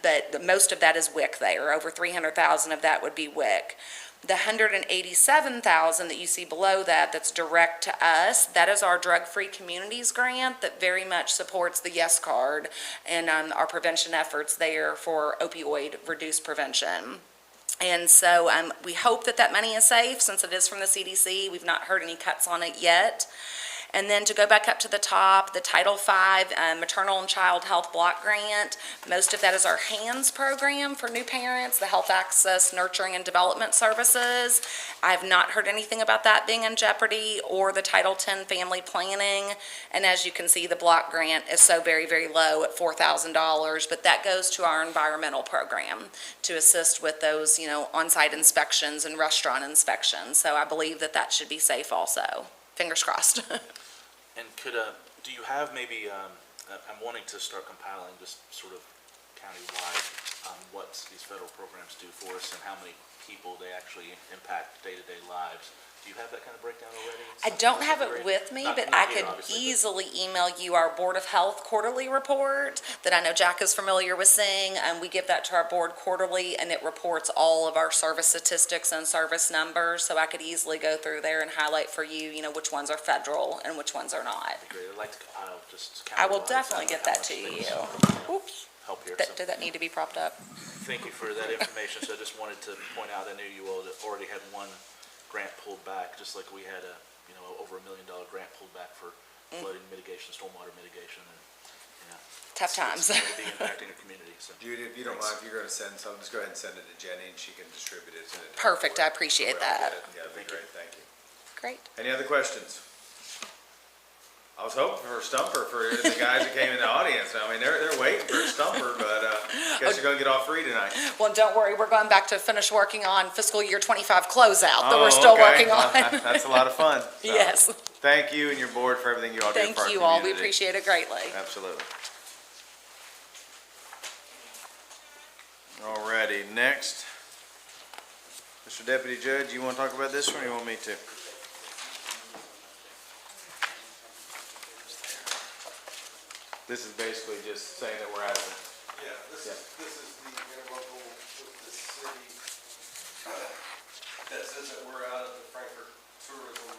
But most of that is WIC there. Over 300,000 of that would be WIC. The 187,000 that you see below that, that's direct to us, that is our Drug-Free Communities grant that very much supports the Yes Card and our prevention efforts there for opioid reduced prevention. And so we hope that that money is safe, since it is from the CDC. We've not heard any cuts on it yet. And then to go back up to the top, the Title V Maternal and Child Health Block Grant, most of that is our HANDS program for new parents, the Health Access, Nurturing, and Development Services. I've not heard anything about that being in jeopardy, or the Title X Family Planning. And as you can see, the block grant is so very, very low at $4,000, but that goes to our environmental program to assist with those, on-site inspections and restaurant inspections. So I believe that that should be safe also. Fingers crossed. And do you have maybe, I'm wanting to start compiling just sort of countywide, what these federal programs do for us and how many people they actually impact day-to-day lives. Do you have that kind of breakdown already? I don't have it with me, but I could easily email you our Board of Health quarterly report that I know Jack is familiar with seeing. We give that to our board quarterly, and it reports all of our service statistics and service numbers. So I could easily go through there and highlight for you, which ones are federal and which ones are not. Great. I'd like to compile just I will definitely get that to you. Oops. Help here. Did that need to be propped up? Thank you for that information. So I just wanted to point out, I knew you all already had one grant pulled back, just like we had over $1 million grant pulled back for flooding mitigation, stormwater mitigation, and Tough times. It's going to be impacting the community. So. Judy, if you don't mind, if you're gonna send something, just go ahead and send it to Jenny, and she can distribute it. Perfect. I appreciate that. Yeah, that'd be great, thank you. Great. Any other questions? I was hoping for a stumper for the guys that came in the audience. I mean, they're waiting for a stumper, but guess you're gonna get off free tonight. Well, don't worry, we're going back to finish working on fiscal year 25 closeout that we're still okay. working on. That's a lot of fun. So, Yes. Thank you and your board for everything you all do for our Thank community. you all. We appreciate it greatly. Absolutely. Alrighty, next. Mr. Deputy Judge, you wanna talk about this one or you want me to? This is basically just saying that we're out of it. Yeah, this is the interlocal with the city that says that we're out of the Frankfurt tourism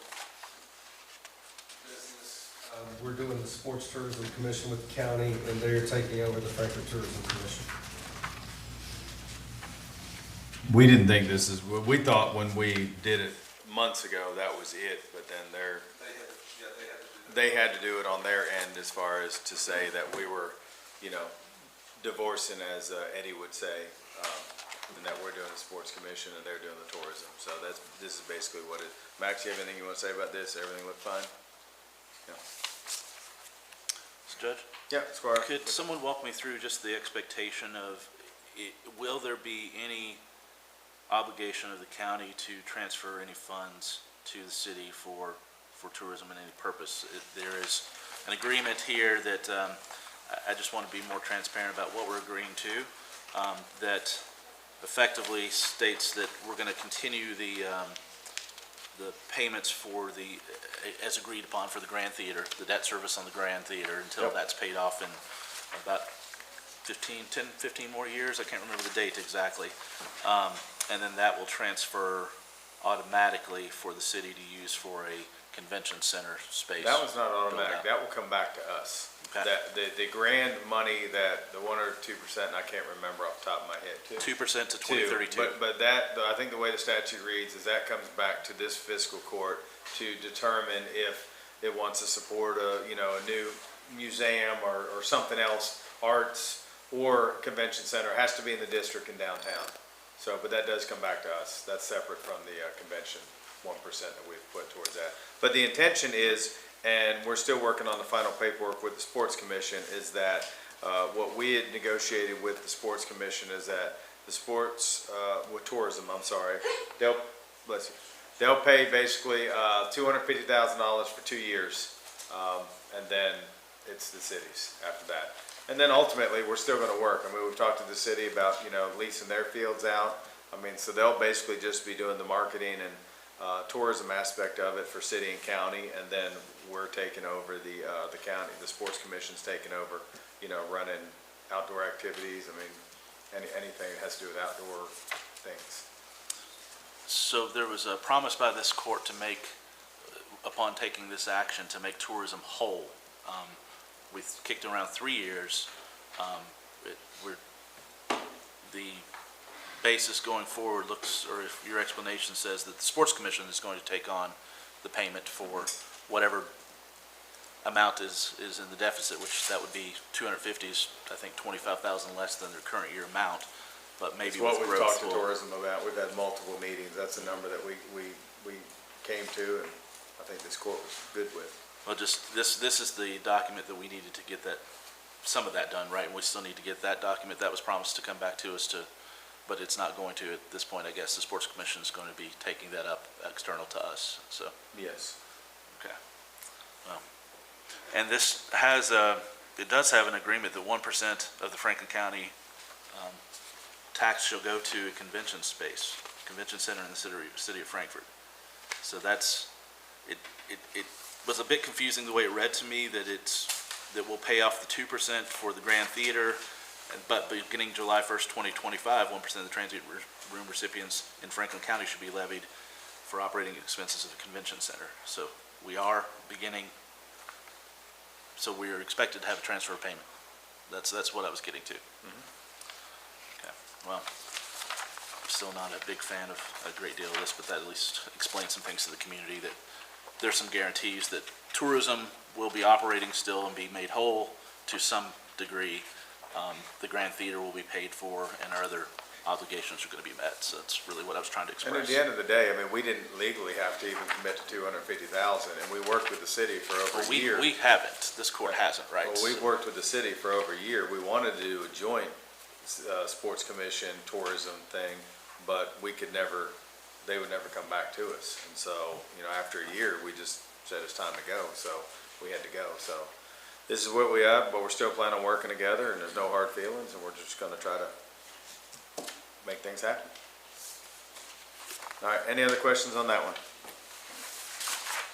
business. We're doing the Sports Tourism Commission with the county, and they're taking over the Frankfurt Tourism Commission. We didn't think this is, we thought when we did it months ago, that was it, but then they had to do it on their end as far as to say that we were, divorcing, as Eddie would say, and that we're doing the sports commission and they're doing the tourism. So this is basically what it, Max, you have anything you want to say about this? Everything look fine? Yeah. So Judge? Yeah, Squire. Could someone walk me through just the expectation of, will there be any obligation of the county to transfer any funds to the city for tourism in any purpose? There is an agreement here that I just want to be more transparent about what we're agreeing to, that effectively states that we're going to continue the payments for as agreed upon for the Grand Theater, the debt service on the Grand Theater, until that's paid off in about 15 more years. I can't remember the date exactly. And then that will transfer automatically for the city to use for a convention center space. That was not automatic. That will come back to us. Okay. The grand money that, the 1 or 2%, and I can't remember off the top of my head. 2% to 2032. But that, I think the way the statute reads is that comes back to this fiscal court to determine if it wants to support a new museum or something else, arts or convention center. It has to be in the district and downtown. So, but that does come back to us. That's separate from the convention 1% that we've put towards that. But the intention is, and we're still working on the final paperwork with the Sports Commission, is that what we had negotiated with the Sports Commission is that the sports, with tourism, I'm sorry, bless you, they'll pay basically $250,000 for 2 years, and then it's the cities after that. And then ultimately, we're still gonna work. I mean, we've talked to the city about, leasing their fields out. I mean, so they'll basically just be doing the marketing and tourism aspect of it for city and county, and then we're taking over the county, the Sports Commission's taking over, running outdoor activities. I mean, anything that has to do with outdoor things. So there was a promise by this court to make, upon taking this action, to make tourism whole. We've kicked around 3 years. The basis going forward looks, or if your explanation says that the Sports Commission is going to take on the payment for whatever amount is in the deficit, which that would be 250 is, I think, 25,000 less than their current year amount, but maybe with It's what we've growth talked to will- tourism about. We've had multiple meetings. That's the number that we came to, and I think this court was good with. Well, just, this is the document that we needed to get that, some of that done, right? And we still need to get that document. That was promised to come back to us but it's not going to at this point. I guess the Sports Commission is going to be taking that up external to us, so. Yes. Okay. And this has, it does have an agreement that 1% of the Franklin County tax shall go to a convention space, convention center in the city of Frankfort. So that's, it was a bit confusing the way it read to me, that that we'll pay off the 2% for the Grand Theater, but beginning July 1st, 2025, 1% of the transient room recipients in Franklin County should be levied for operating expenses of the convention center. So we are beginning, so we are expected to have a transfer payment. That's what I was getting to. Okay, well, I'm still not a big fan of a great deal of this, but that at least explains some things to the community, that there's some guarantees that tourism will be operating still and be made whole to some degree. The Grand Theater will be paid for, and our other obligations are going to be met. So that's really what I was trying to express. And at the end of the day, I mean, we didn't legally have to even commit to 250,000, and we worked with the city for over a year. We haven't. This court hasn't, right? Well, we've worked with the city for over a year. We wanted to do a joint Sports Commission tourism thing, but we could never, they would never come back to us. And so, after a year, we just said it's time to go, so we had to go. So this is what we have, but we're still planning on working together, and there's no hard feelings, and we're just gonna try to make things happen. All right, any other questions on that one?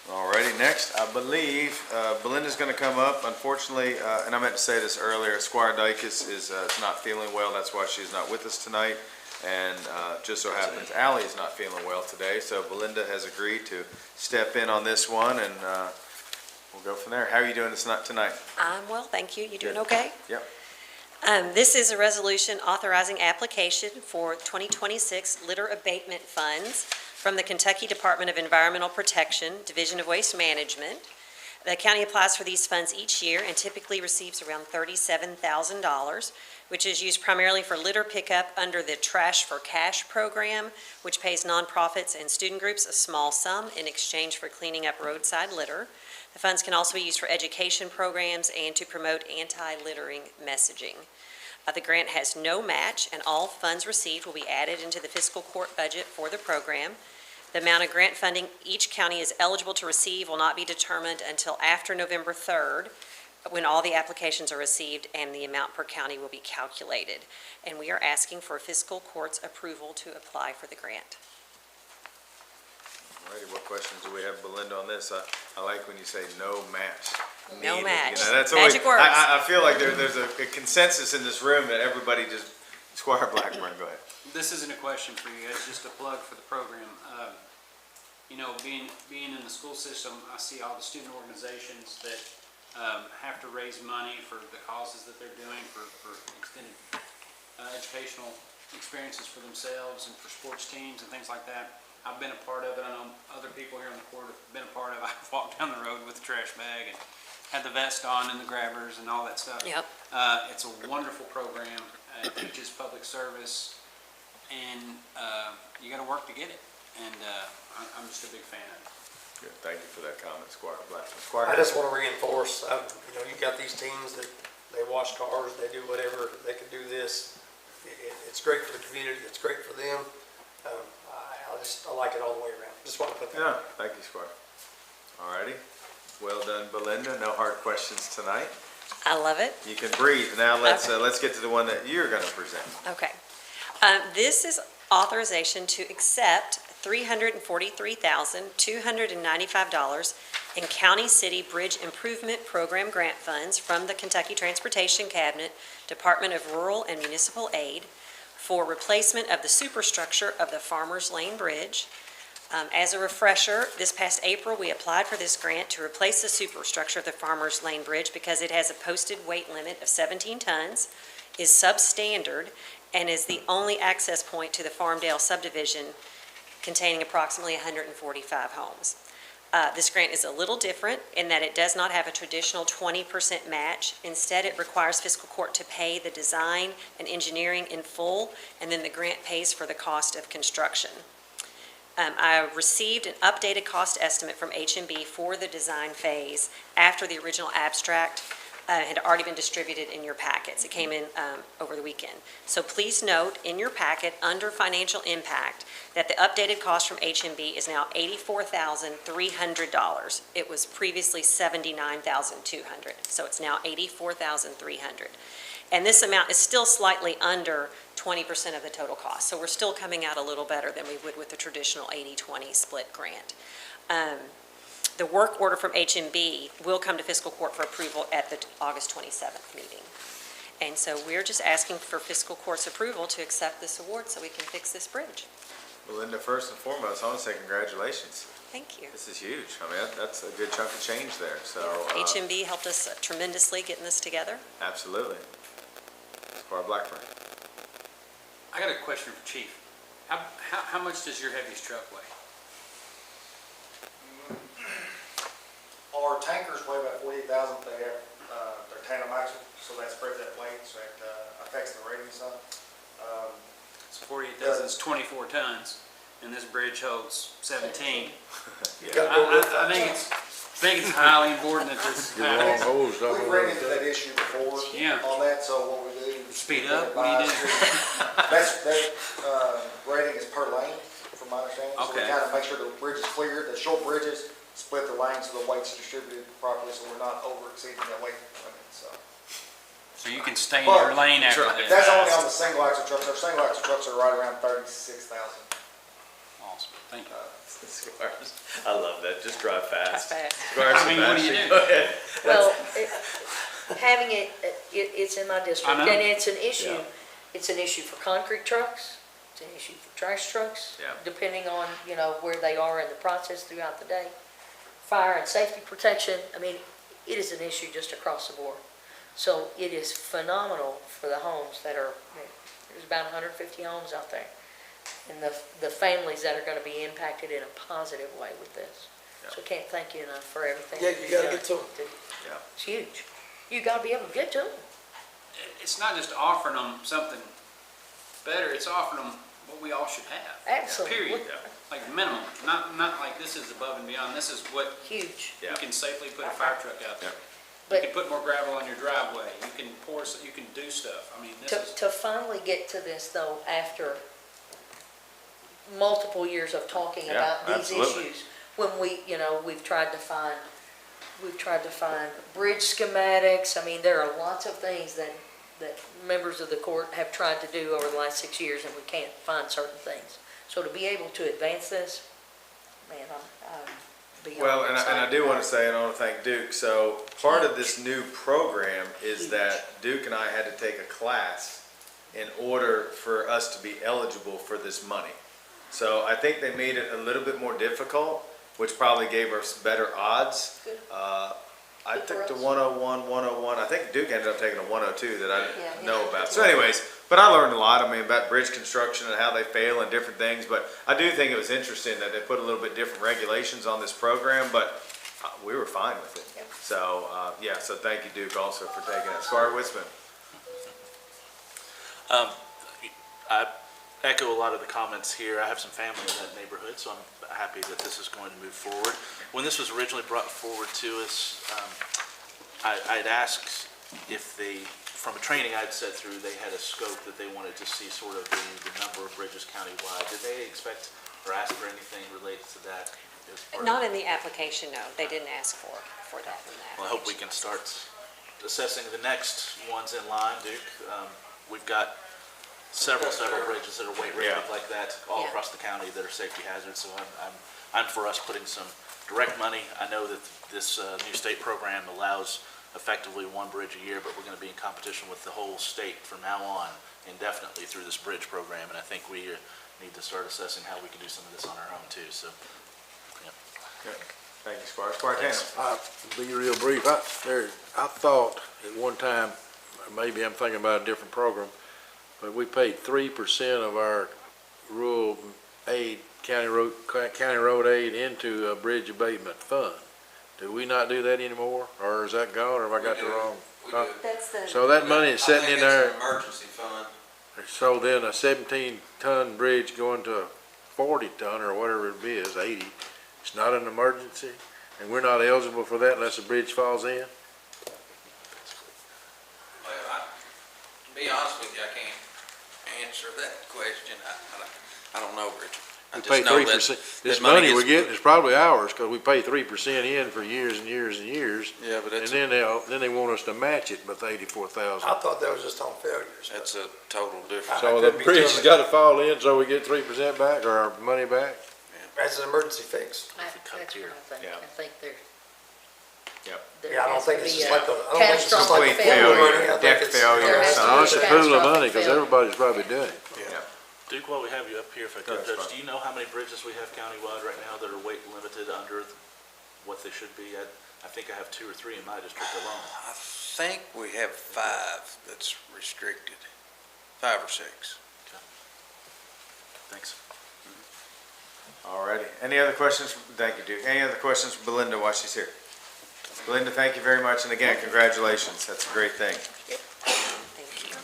Alrighty, next, I believe, Belinda's gonna come up. Unfortunately, and I meant to say this earlier, Squire Dykes is not feeling well. That's why she's not with us tonight. And just so happens, Ally is not feeling well today, so Belinda has agreed to step in on this one, and we'll go from there. How are you doing tonight? I'm well, thank you. You doing Good. okay? Yep. This is a resolution authorizing application for 2026 litter abatement funds from the Kentucky Department of Environmental Protection, Division of Waste Management. The county applies for these funds each year and typically receives around $37,000, which is used primarily for litter pickup under the Trash for Cash program, which pays nonprofits and student groups a small sum in exchange for cleaning up roadside litter. The funds can also be used for education programs and to promote anti-littering messaging. The grant has no match, and all funds received will be added into the fiscal court budget for the program. The amount of grant funding each county is eligible to receive will not be determined until after November 3rd, when all the applications are received and the amount per county will be calculated. And we are asking for fiscal court's approval to apply for the grant. Alrighty, what questions do we have, Belinda, on this? I like when you say no match. No needed. match. That's always, Magic words. I feel like there's a consensus in this room that everybody just, Squire Blackburn, go ahead. This isn't a question for you, it's just a plug for the program. Being in the school system, I see all the student organizations that have to raise money for the causes that they're doing, for extended educational experiences for themselves and for sports teams and things like that. I've been a part of it. I know other people here in the court have been a part of it. I've walked down the road with the trash bag and had the vest on and the grabbers and all that stuff. Yep. It's a wonderful program. It teaches public service, and you got to work to get it. and, I'm just a big fan of it. Good, thank you for that comment, Squire Blackman. Squire. I just want to reinforce, you got these teams that they wash cars, they do whatever, they can do this. It's great for the community, it's great for them. I like it all the way around. Just want to put that. Yeah, thank you, Squire. All righty. Well done, Belinda. No hard questions tonight. I love it. You can breathe. Now let's get to the one that you're going to present. Okay. This is authorization to accept $343,295 in County City Bridge Improvement Program grant funds from the Kentucky Transportation Cabinet, Department of Rural and Municipal Aid for replacement of the superstructure of the Farmers Lane Bridge. As a refresher, this past April, we applied for this grant to replace the superstructure of the Farmers Lane Bridge because it has a posted weight limit of 17 tons, is substandard, and is the only access point to the Farmdale subdivision containing approximately 145 homes. This grant is a little different in that it does not have a traditional 20% match. Instead, it requires Fiscal Court to pay the design and engineering in full, and then the grant pays for the cost of construction. I received an updated cost estimate from H&B for the design phase after the original abstract had already been distributed in your packets. It came in over the weekend. So please note in your packet under financial impact that the updated cost from H&B is now $84,300. It was previously $79,200. So it's now $84,300. And this amount is still slightly under 20% of the total cost. So we're still coming out a little better than we would with the traditional 80-20 split grant. The work order from H&B will come to Fiscal Court for approval at the August 27th meeting. And so we're just asking for Fiscal Court's approval to accept this award so we can fix this bridge. Belinda, first and foremost, I want to say congratulations. Thank you. This is huge. I mean, that's a good chunk of change there. So H&B helped us tremendously getting this together. Absolutely. Squire Blackburn. I got a question for Chief. How much does your heaviest truck weigh? Our tankers weigh about 48,000. They have, they're tandem axle, so that spreads that weight, so it affects the rating some. So 48,000 is 24 tons, and this bridge holds 17. Yeah. I think it's highly important that this Get long happens. hose up We've ran into that issue before Yeah. on that, so what we do. Speed up, what do you do? That rating is per lane, from my understanding. So we Okay. kind of make sure the bridge is clear, the short bridges, split the lanes so the weight's distributed properly, so we're not over exceeding that weight limit, so. So you can stay in your lane after Sure. this. That's only on the single axle trucks. Our single axle trucks are right around 36,000. Awesome, thank you. Squires. I love that. Just drive fast. Drive fast. Squire I mean, what do you Sebastian, do? go ahead. Well, having it's in my district, I know. and it's an issue. Yeah. It's an issue for concrete trucks, it's an issue for trash trucks. Yeah. Depending on, where they are in the process throughout the day. Fire and safety protection, I mean, it is an issue just across the board. So it is phenomenal for the homes that are, there's about 150 homes out there. And the families that are gonna be impacted in a positive way with this. So can't thank you enough for everything. Yeah, that you you've gotta done. get to 'em. Yeah. It's huge. You gotta be able to get to them. It's not just offering them something better, it's offering them what we all should have. Absolutely. Period. Like minimum, not like this is above and beyond, this is what Huge. you can safely put a fire truck out there. You But can put more gravel on your driveway, you can pour, you can do stuff, I mean, this is, to finally get to this though, after multiple years of talking Yeah, about these absolutely. issues, when we've tried to find bridge schematics, I mean, there are lots of things that members of the court have tried to do over the last 6 years and we can't find certain things. So to be able to advance this, man, I'm beyond Well, and I excited do about want it. to say, and I want to thank Duke, so part of this new program is that Duke and I had to take a class in order for us to be eligible for this money. So I think they made it a little bit more difficult, which probably gave us better odds. Good. I Good for took the us. 101, I think Duke ended up taking a 102 that I Yeah, didn't yeah. know about. So anyways, but I learned a lot, I mean, about bridge construction and how they fail and different things. But I do think it was interesting that they put a little bit different regulations on this program, but we were fine with it. Yep. So, so thank you, Duke, also for taking it. Squire Witzman. I echo a lot of the comments here. I have some family in that neighborhood, so I'm happy that this is going to move forward. When this was originally brought forward to us, I'd asked if they, from a training I'd set through, they had a scope that they wanted to see sort of the number of bridges countywide. Did they expect or ask for anything related to that? as part of- Not in the application, no. They didn't ask for that in the Well, I hope we can start assessing the next ones in line, Duke. We've got several bridges that are weight rated like that all Yeah. across the county that are safety hazards, so I'm for us putting some direct money. I know that this new state program allows effectively one bridge a year, but we're gonna be in competition with the whole state from now on indefinitely through this bridge program, and I think we need to start assessing how we can do some of this on our own too, so. Good. Thank you, Squire. Squire Taylor. I'll be real brief. I thought at one time, or maybe I'm thinking about a different program, but we paid 3% of our rural aid, county road aid into a bridge abatement fund. Do we not do that anymore, or is that gone, or have I got the wrong? That's the. So that money is sitting in there, emergency fund. so then a 17-ton bridge going to a 40-ton, or whatever it is, 80, it's not an emergency, and we're not eligible for that unless the bridge falls in? Well, to be honest with you, I can't answer that question. I don't know, Richard. I We just pay know that 3%. This that money money we're gets getting is probably ours, because we pay 3% in for years and years and years, Yeah, but and that's, then they want us to match it with 84,000. I thought that was just on failures. that's a total difference. So I the could be bridge has totally- got to fall in, so we get 3% back, or our money back? As an emergency fix. That's what I think. Yeah. I think there Yeah, I don't has think to it's be just a like the, I don't think it's just catastrophic like the Complete fuel money. failure, I think deck it's- failure. There has to No, it's a pool of catastrophic money, because failure. everybody's probably doing it. Duke, while we have you up here, if I Go could, ahead, Judge, Scott. do you know how many bridges we have countywide right now that are weight limited under what they should be? I think I have 2 or 3 in my district alone. I think we have 5 that's restricted, 5 or 6. Thanks. All righty. Any other questions? Thank you, Duke. Any other questions for Belinda while she's here? Belinda, thank you very much, and again, congratulations. That's a great thing. Thank you.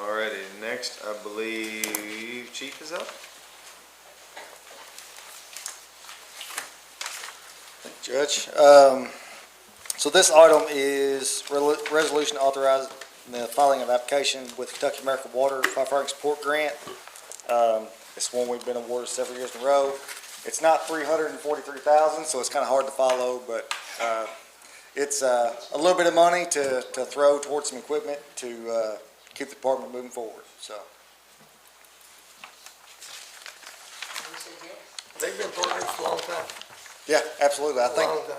All righty, next, I believe Chief is up. Judge. So this item is resolution authorizing the filing of application with Kentucky American Water Firefighting Support Grant. It's one we've been awarded several years in a row. It's not $343,000, so it's kind of hard to follow, but it's a little bit of money to throw towards some equipment to keep the department moving forward, so. They've been partners for a long time. Yeah, absolutely. I think Long time.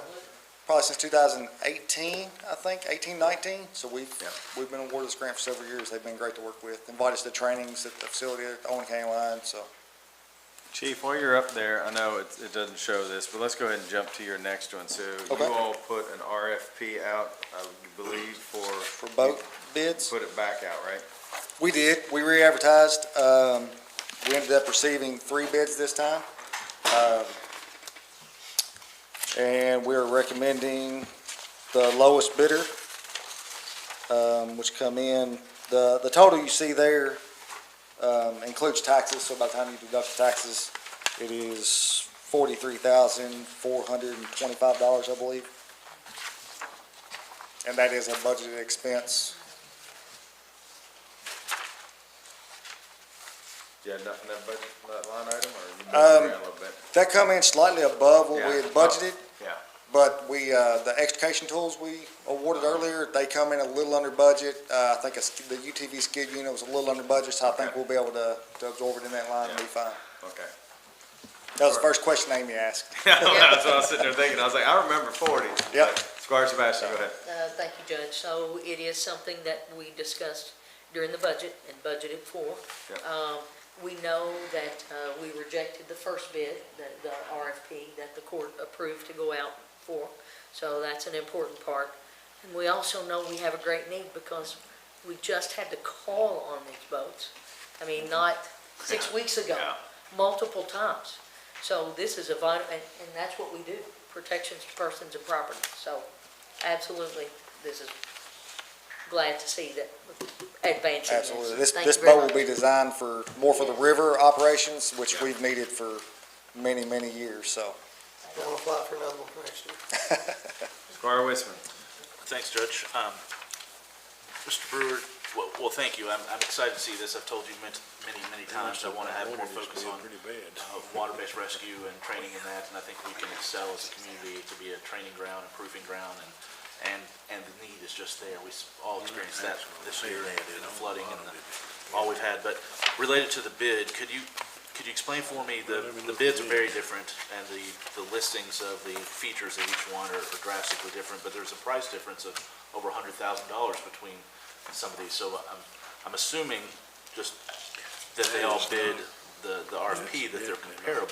probably since 2018, I think, 18, 19. So we've been awarded this grant for several years. They've been great to work with. Invited us to trainings at the facility at the Owen County line, so. Chief, while you're up there, I know it doesn't show this, but let's go ahead and jump to your next one. So Okay. you all put an RFP out, I believe, For boat bids, put it back out, right? we did. We re-advertised. We ended up receiving 3 bids this time. And we're recommending the lowest bidder, which come in, the total you see there includes taxes, so by the time you deduct the taxes, it is $43,425, I believe. And that is a budgeted expense. You had enough in that budget, that line item, or you moved Um, around a little bit? That come in slightly above what we Yeah. had budgeted. Yeah. But the extrication tools we awarded earlier, they come in a little under budget. I think the UTV skid unit was a little under budget, so I think we'll be able to absorb it in that line and be fine. Okay. That was the first question Amy asked. That's what I was sitting there thinking. I was like, I remember 40. Yep. Squire Sebastian, go ahead. Thank you, Judge. So it is something that we discussed during the budget and budgeted for. Yep. We know that we rejected the first bid, the RFP that the court approved to go out for. So that's an important part. And we also know we have a great need because we just had to call on these boats. I mean, not 6 weeks ago, Yeah. multiple times. So this is a vital, and that's what we do, protections of persons and property. So absolutely, this is glad to see that advancing this. Absolutely. This Thank you very boat will much. be designed for, more for the river operations, which we've needed for many, many years, so. I'm gonna apply for another one next year. Squire Wisman. Thanks, Judge. Mr. Brewer, well, thank you. I'm excited to see this. I've told you many times, I want to have more focus on water-based rescue and training in that, and I think we can excel as a community to be a training ground, improving ground, and the need is just there. We all experienced that this year, and the flooding and all we've had. But related to the bid, could you explain for me, the bids are very different, and the listings of the features of each one are drastically different, but there's a price difference of over $100,000 between some of these. So I'm assuming just that they all bid the RFP, that they're comparable,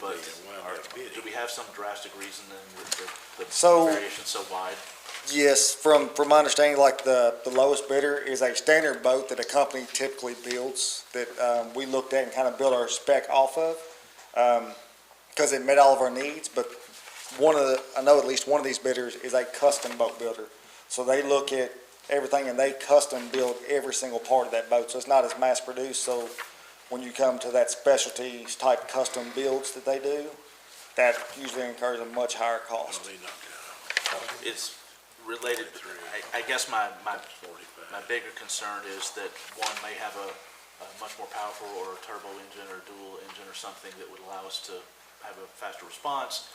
but do we have some drastic reason then the variation so wide? Yes, from my understanding, like the lowest bidder is a standard boat that a company typically builds that we looked at and kind of built our spec off of because it met all of our needs. But I know at least one of these bidders is a custom boat builder. So they look at everything and they custom build every single part of that boat. So it's not as mass produced. So when you come to that specialty type custom builds that they do, that usually incurs a much higher cost. It's related, I guess my bigger concern is that one may have a much more powerful or a turbo engine or dual engine or something that would allow us to have a faster response,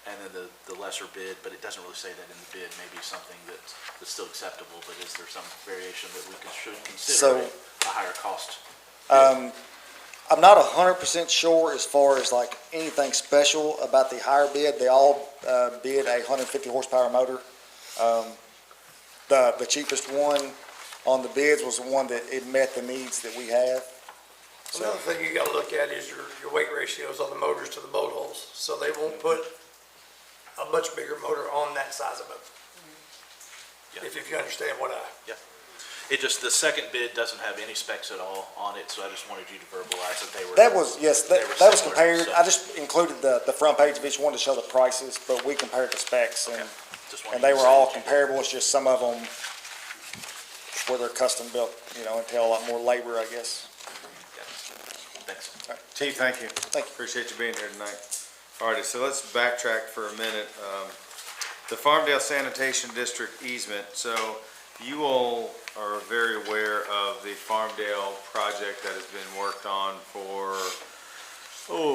and then the lesser bid, but it doesn't really say that in the bid, maybe something that's still acceptable, but is there some variation that we should consider a higher cost? I'm not 100% sure as far as like anything special about the higher bid. They all bid a 150 horsepower motor. The cheapest one on the bids was the one that it met the needs that we have. So, Another thing you gotta look at is your weight ratios on the motors to the boat hulls. So they won't put a much bigger motor on that size of boat. Yeah. If you understand what It just, the second bid doesn't have any specs at all on it, so I just wanted you to verbalize that they were. that was, yes, that was similar, compared. so- I just included the front page of each one to show the prices, but we compared the specs Okay. Just wanted and they you to were say all that you did. comparable. It's just some of them where they're custom built, entail a lot more labor, I guess. Thanks. Chief, thank you. Thank you. Appreciate you being here tonight. All righty, so let's backtrack for a minute. The Farmdale Sanitation District easement, so you all are very aware of the Farmdale project that has been worked on for,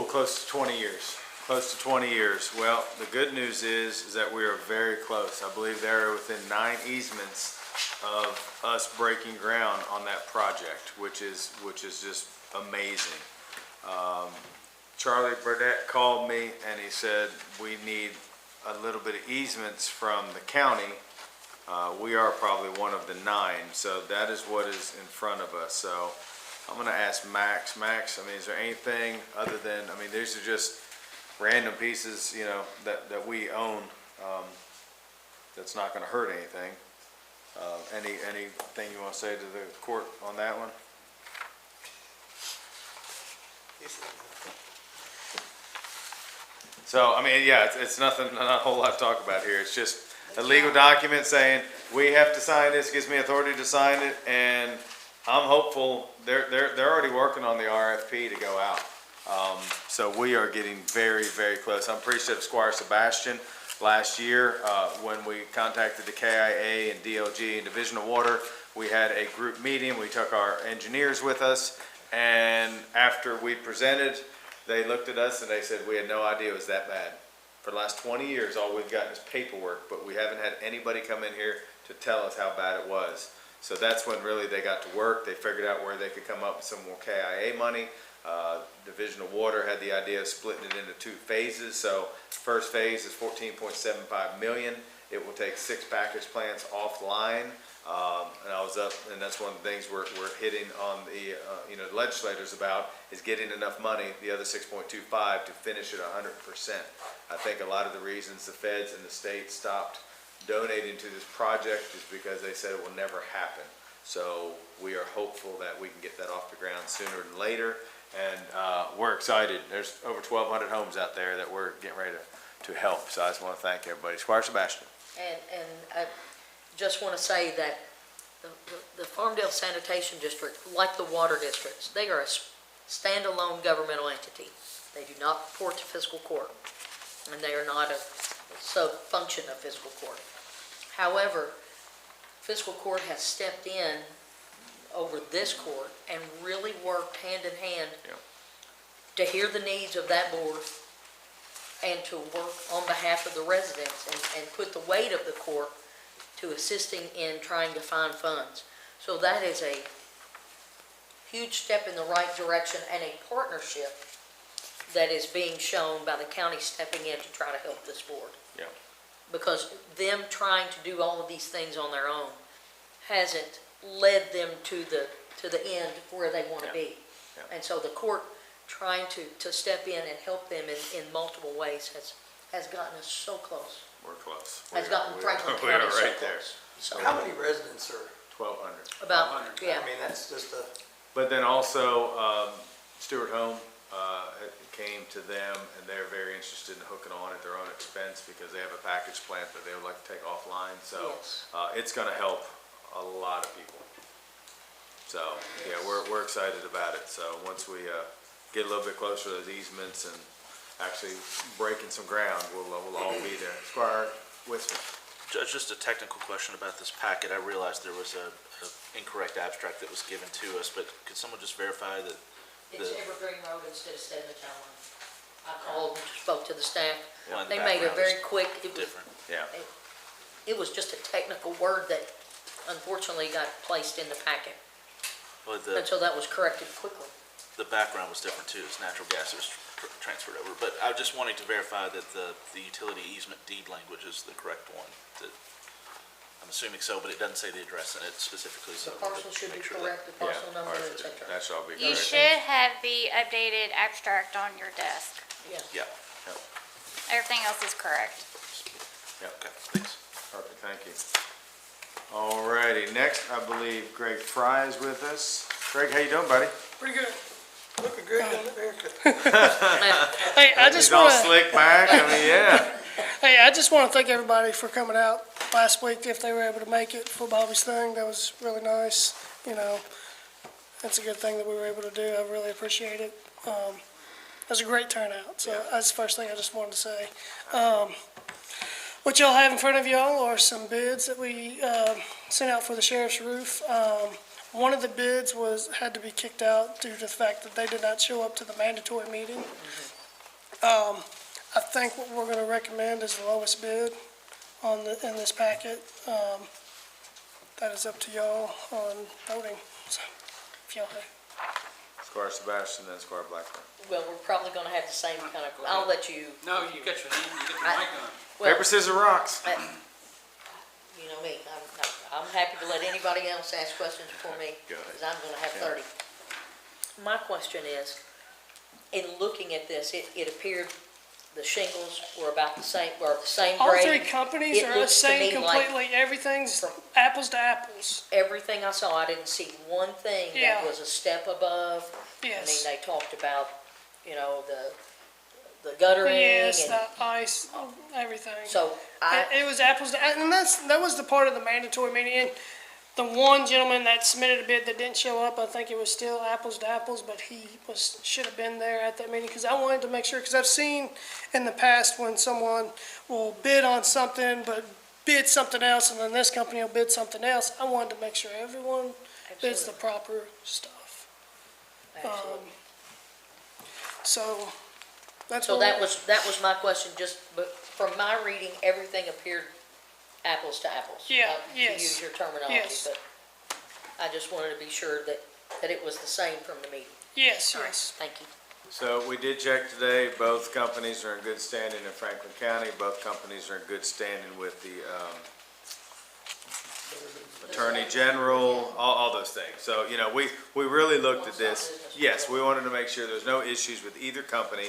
close to 20 years. Close to 20 years. Well, the good news is that we are very close. I believe they're within 9 easements of us breaking ground on that project, which is just amazing. Charlie Burdette called me and he said, we need a little bit of easements from the county. We are probably one of the 9, so that is what is in front of us. So I'm gonna ask Max. Max, is there anything other than, these are just random pieces, that we own, that's not gonna hurt anything. Anything you wanna say to the court on that one? So, it's nothing, not a whole lot to talk about here. It's just a legal document saying, we have to sign this, gives me authority to sign it, and I'm hopeful, they're already working on the RFP to go out. So we are getting very, very close. I'm appreciative of Squire Sebastian. Last year, when we contacted the KIA and DLG and Division of Water, we had a group meeting. We took our engineers with us, and after we presented, they looked at us and they said, we had no idea it was that bad. For the last 20 years, all we've gotten is paperwork, but we haven't had anybody come in here to tell us how bad it was. So that's when really they got to work. They figured out where they could come up with some more KIA money. Division of Water had the idea of splitting it into 2 phases. So first phase is $14.75 million. It will take 6 package plants offline. And I was up, and that's one of the things we're hitting on the legislators about, is getting enough money, the other 6.25, to finish it 100%. I think a lot of the reasons the feds and the state stopped donating to this project is because they said it will never happen. So we are hopeful that we can get that off the ground sooner than later, and we're excited. There's over 1,200 homes out there that we're getting ready to help. So I just want to thank everybody. Squire Sebastian. And I just want to say that the Farmdale Sanitation District, like the water districts, they are a standalone governmental entity. They do not report to fiscal court, and they are not a sub-function of fiscal court. However, fiscal court has stepped in over this court and really worked hand in hand to hear the needs of that board and to work on behalf of the residents and put the weight of the court to assisting in trying to find funds. So that is a huge step in the right direction and a partnership that is being shown by the county stepping in to try to help this board. Yeah. Because them trying to do all of these things on their own hasn't led them to the end where they want to be. Yeah. And so the court trying to step in and help them in multiple ways has gotten us so close. We're close. Has gotten Franklin we are County so right there. close. So How many residents are, 1,200. about, yeah. I mean, that's just a, But then also, Stewart Home, it came to them, and they're very interested in hooking on at their own expense because they have a package plant that they would like to take offline. So Yes. it's gonna help a lot of people. So, yeah, we're excited about it. So once we get a little bit closer to those easements and actually breaking some ground, we'll all be there. Squire Wiseman. Judge, just a technical question about this packet. I realized there was a incorrect abstract that was given to us, but could someone just verify that? It's Evergreen Road instead of Stedman Town Line. I called and spoke to the staff. Well, the They made a background very is quick, it was, different. Yeah. it was just a technical word that unfortunately got placed in the packet. Well, And so that was corrected quickly. the background was different too. It's natural gas that was transferred over. But I just wanted to verify that the utility easement deed language is the correct one. That I'm assuming so, but it doesn't say the address in it specifically. The So parcel should be make sure that- correct, the parcel number, Yeah, et cetera. that shall be You correct. should have the updated abstract on your desk. Yeah. Yeah. Everything else is correct. Yep. Okay. Thanks. Perfect, thank you. All righty, next, I believe Greg Fry is with us. Greg, how you doing, buddy? pretty good. Looking great on the haircut. Hey, I He's just all want to, slick back, I mean, yeah. hey, I just want to thank everybody for coming out last week if they were able to make it for Bobby's thing. That was really nice, you know. That's a good thing that we were able to do. I really appreciate it. It was a great turnout, so that's the first thing I just wanted to say. What y'all have in front of y'all are some bids that we sent out for the sheriff's roof. One of the bids had to be kicked out due to the fact that they did not show up to the mandatory meeting. I think what we're going to recommend is the lowest bid in this packet. That is up to y'all on voting. So, if y'all have. Squire Sebastian, then Squire Blackburn. Well, we're probably gonna have the same kind of, I'll let you, No, you got your hand, you got your mic on. well, Paper, scissors, rocks. you know me, I'm happy to let anybody else ask questions for me, Go ahead. because I'm gonna have Yeah. 30. My question is, in looking at this, it appeared the shingles were about the same, or the same All grade. three companies It are the looks to same me like- completely. Everything's apples to apples. Everything I saw, I didn't see one thing Yeah. that was a step above. I mean, Yes. they talked about, you know, the guttering Yes, and, the ice, everything. so It was apples to, and that was the part of the mandatory meeting. And the one gentleman that submitted a bid that didn't show up, I think it was still apples to apples, but he should have been there at that meeting, because I wanted to make sure, because I've seen in the past when someone will bid on something, but bid something else, and then this company will bid something else. I wanted to make sure everyone bids the Absolutely. proper stuff. Absolutely. So, that's So what. that was my question, just, but from my reading, everything appeared apples to apples. Yeah, To yes, use your terminology, yes. but I just wanted to be sure that it was the same from the meeting. Yes, All right, yes. thank you. So we did check today, both companies are in good standing in Franklin County, both companies are in good standing with the, Attorney General, all those things. So, you know, we really looked at this. Yes, we wanted to make sure there's no issues with either company.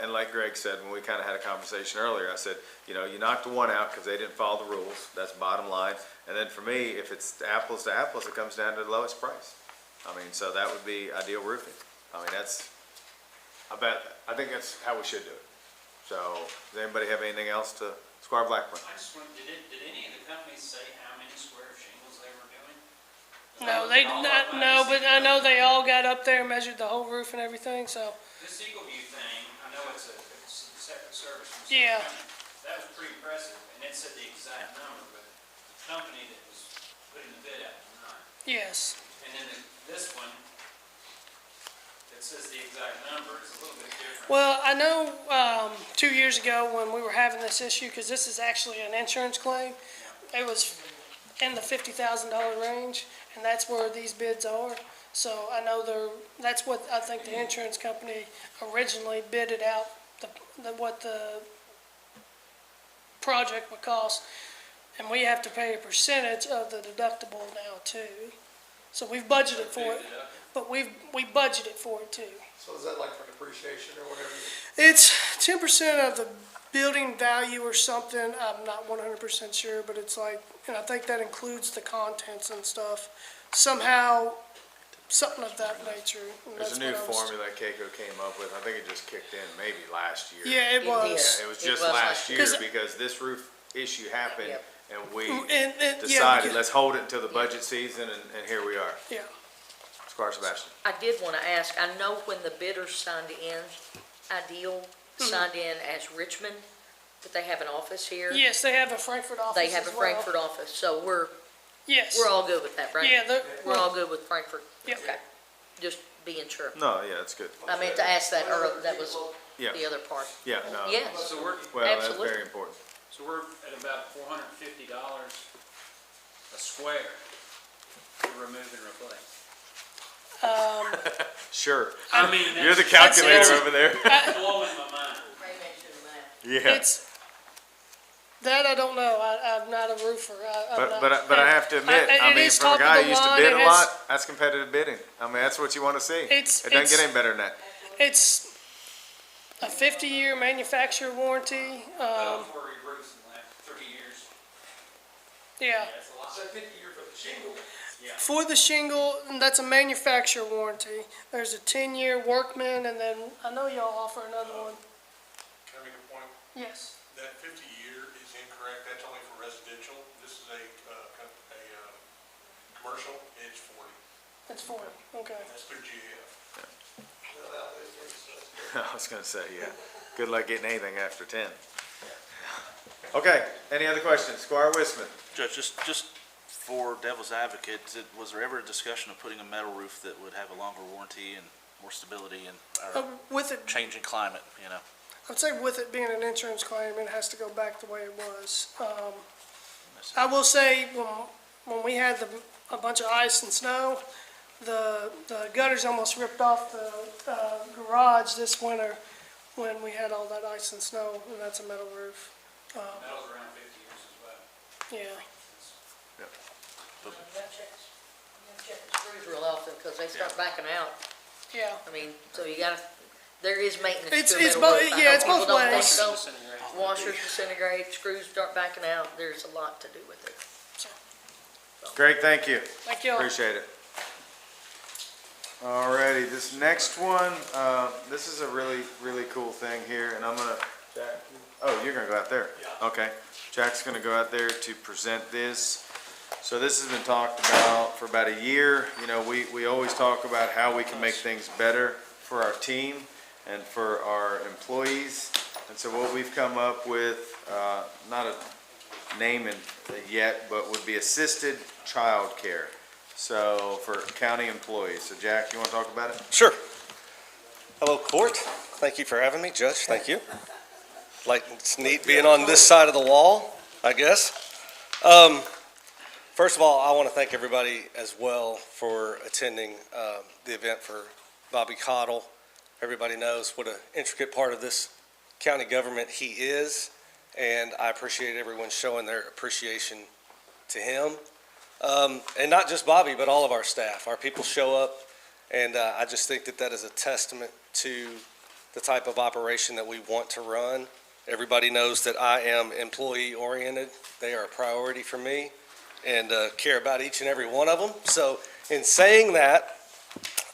And like Greg said, when we kind of had a conversation earlier, I said, you know, you knocked the one out because they didn't follow the rules. That's bottom line. And then for me, if it's apples to apples, it comes down to the lowest price. I mean, so that would be Ideal Roofing. I mean, I think that's how we should do it. So, does anybody have anything else to, Squire Blackburn? I just wanted, did any of the companies say how many square shingles they were doing? they did not know, but I know they all got up there and measured the whole roof and everything, so, This Eagle View thing, I know it's a separate service from Yeah. County. That was pretty impressive, and it said the exact number, but the company that was putting the bid out did not. yes. And then this one, that says the exact number is a little bit different. Well, I know, 2 years ago when we were having this issue, because this is actually an insurance claim, it was in the $50,000 range, and that's where these bids are. So I know that's what I think the insurance company originally bidded out, what the project would cost. And we have to pay a percentage of the deductible now too. So we've budgeted for it, but we budgeted for it too. So is that like for depreciation or whatever? It's 10% of the building value or something, I'm not 100% sure, but it's like, and I think that includes the contents and stuff. Somehow, something of that nature. And There's that's a new what I was- formula Keiko came up with. I think it just kicked in maybe last year. Yeah, it was. Yeah, it was It just was last year 'Cause- because this roof issue happened Yep. and we And- yeah, decided, because- let's hold it until the budget season and here we are. Yeah. Squire Sebastian. I did want to ask, I know when the bidders signed in, Ideal signed in as Richmond, but they have an office here. Yes, they have a Frankfurt office They have a as well. Frankfurt office, so we're Yes. all good with that, right? Yeah, We're all good with Frankfurt? Yep. Okay, just being sure. No, yeah, that's good. I meant to ask that earlier, that was Yeah, the other part. yeah, no. Yes, So we're, Well, that's absolutely. very important. so we're at about $450 a square to remove and replace. Sure. I mean, You're the that's- calculator over there. blowing my mind. Yeah. It's, that I don't know. I'm not a roofer. But I have to admit, I it mean, is from a top of guy the who used to line. bid It a has- lot, that's competitive bidding. I mean, that's what you want to see. It It's- doesn't get any better than that. It's a 50-year manufacturer warranty. For roofs in the last 30 years. Yeah. That's a lot. Is that 50 year for the shingle? For the shingle, that's a manufacturer warranty. There's a 10-year workman, and then I know y'all offer another one. Can I make a point? Yes. That 50-year is incorrect, that's only for residential. This is a commercial, it's 40. It's 40. Okay. That's through GAF. I was gonna say, yeah. Good luck getting anything after 10. Okay, any other questions? Squire Wisman. Judge, just for devil's advocate, was there ever a discussion of putting a metal roof that would have a longer warranty and more stability in our With it, changing climate, you know? I would say with it being an insurance claim, it has to go back the way it was. I will say, when we had a bunch of ice and snow, the gutters almost ripped off the garage this winter when we had all that ice and snow, and that's a metal roof. Metal's around 50 years as well. Yeah. You gotta check the screws real often, because they start backing out. Yeah. I mean, so you gotta, there is maintenance It's- to a it's metal both- roof. I yeah, know it's both people don't think ways. so. Washers disintegrate, screws start backing out, there's a lot to do with it. Greg, thank you. Thank you all. Appreciate it. Alrighty, this next one, this is a really, really cool thing here, and I'm gonna, oh, you're gonna go out there? Yeah. Okay. Jack's gonna go out there to present this. So this has been talked about for about a year. You know, we always talk about how we can make things better for our team and for our employees. And so what we've come up with, not a name yet, but would be assisted childcare. So for county employees. So Jack, you want to talk about it? Sure. Hello, court. Thank you for having me, Judge. Thank you. Like, it's neat being on this side of the wall, I guess. First of all, I want to thank everybody as well for attending the event for Bobby Cottle. Everybody knows what an intricate part of this county government he is, and I appreciate everyone showing their appreciation to him. And not just Bobby, but all of our staff. Our people show up, and I just think that that is a testament to the type of operation that we want to run. Everybody knows that I am employee-oriented. They are a priority for me and care about each and every one of them. So in saying that,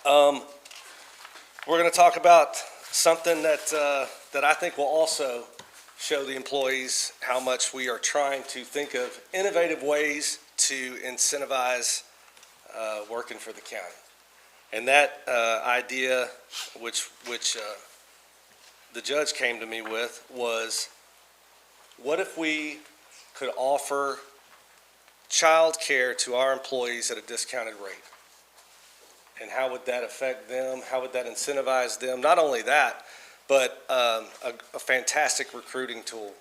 we're going to talk about something that I think will also show the employees how much we are trying to think of innovative ways to incentivize working for the county. And that idea, which the judge came to me with, was what if we could offer child care to our employees at a discounted rate? And how would that affect them? How would that incentivize them? Not only that, but a fantastic recruiting tool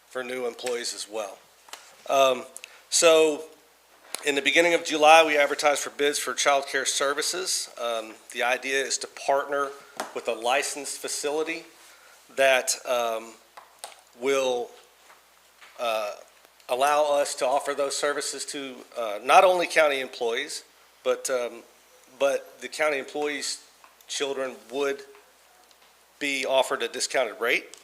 for new employees as well. So in the beginning of July, we advertised for bids for child care services. The idea is to partner with a licensed facility that will allow us to offer those services to not only county employees, but the county employees' children would be offered a discounted rate.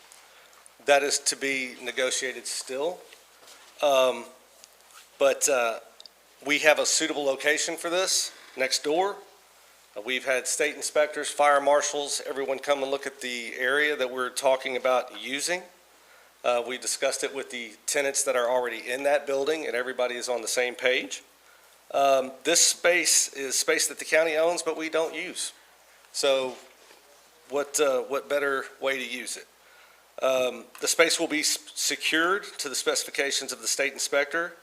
That is to be negotiated still. But we have a suitable location for this next door. We've had state inspectors, fire marshals, everyone come and look at the area that we're talking about using. We discussed it with the tenants that are already in that building, and everybody is on the same page. This space is space that the county owns, but we don't use. So what better way to use it? The space will be secured to the specifications of the state inspector,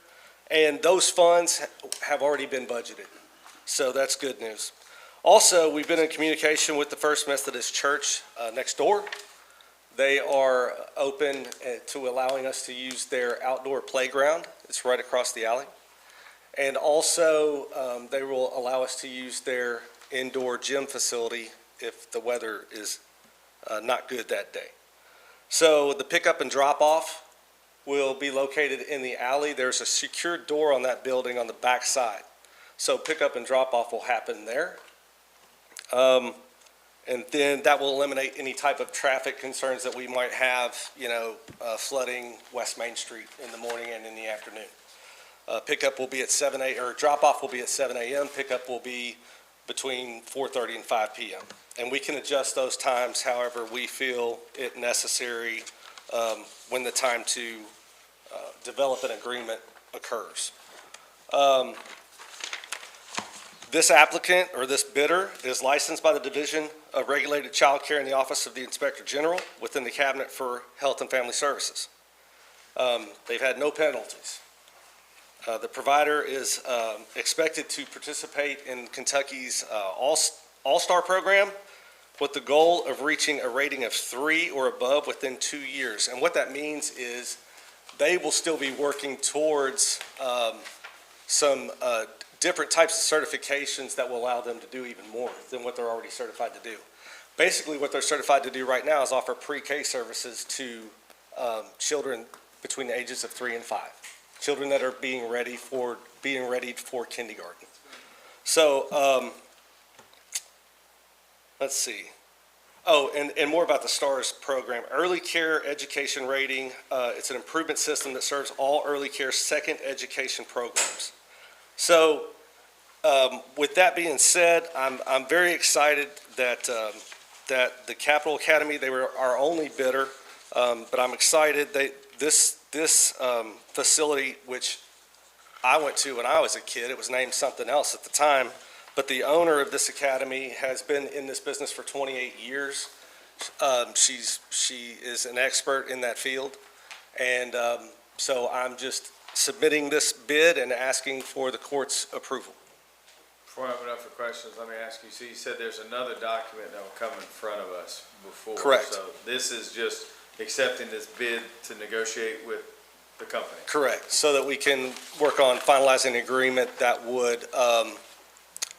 and those funds have already been budgeted. So that's good news. Also, we've been in communication with the First Methodist Church next door. They are open to allowing us to use their outdoor playground. It's right across the alley. And also, they will allow us to use their indoor gym facility if the weather is not good that day. So the pickup and drop-off will be located in the alley. There's a secured door on that building on the back side. So pickup and drop-off will happen there. And then that will eliminate any type of traffic concerns that we might have, flooding West Main Street in the morning and in the afternoon. Pickup will be at 7 a.m., or drop-off will be at 7 a.m. Pickup will be between 4:30 and 5 p.m. And we can adjust those times however we feel it necessary when the time to develop an agreement occurs. This applicant, or this bidder, is licensed by the Division of Regulated Child Care in the Office of the Inspector General within the Cabinet for Health and Family Services. They've had no penalties. The provider is expected to participate in Kentucky's All-Star program with the goal of reaching a rating of 3 or above within 2 years. And what that means is they will still be working towards some different types of certifications that will allow them to do even more than what they're already certified to do. Basically, what they're certified to do right now is offer pre-K services to children between the ages of 3 and 5. Children that are being readied for kindergarten. So let's see. Oh, and more about the STARS program. Early Care Education Rating. It's an improvement system that serves all early care second education programs. So with that being said, I'm very excited that the Capital Academy, they were our only bidder, but I'm excited this facility, which I went to when I was a kid, it was named something else at the time, but the owner of this academy has been in this business for 28 years. She is an expert in that field, and so I'm just submitting this bid and asking for the court's approval. Before I open up for questions, let me ask you, so you said there's another document that will come in front of us before. Correct. So this is just accepting this bid to negotiate with the company? Correct, so that we can work on finalizing an agreement that would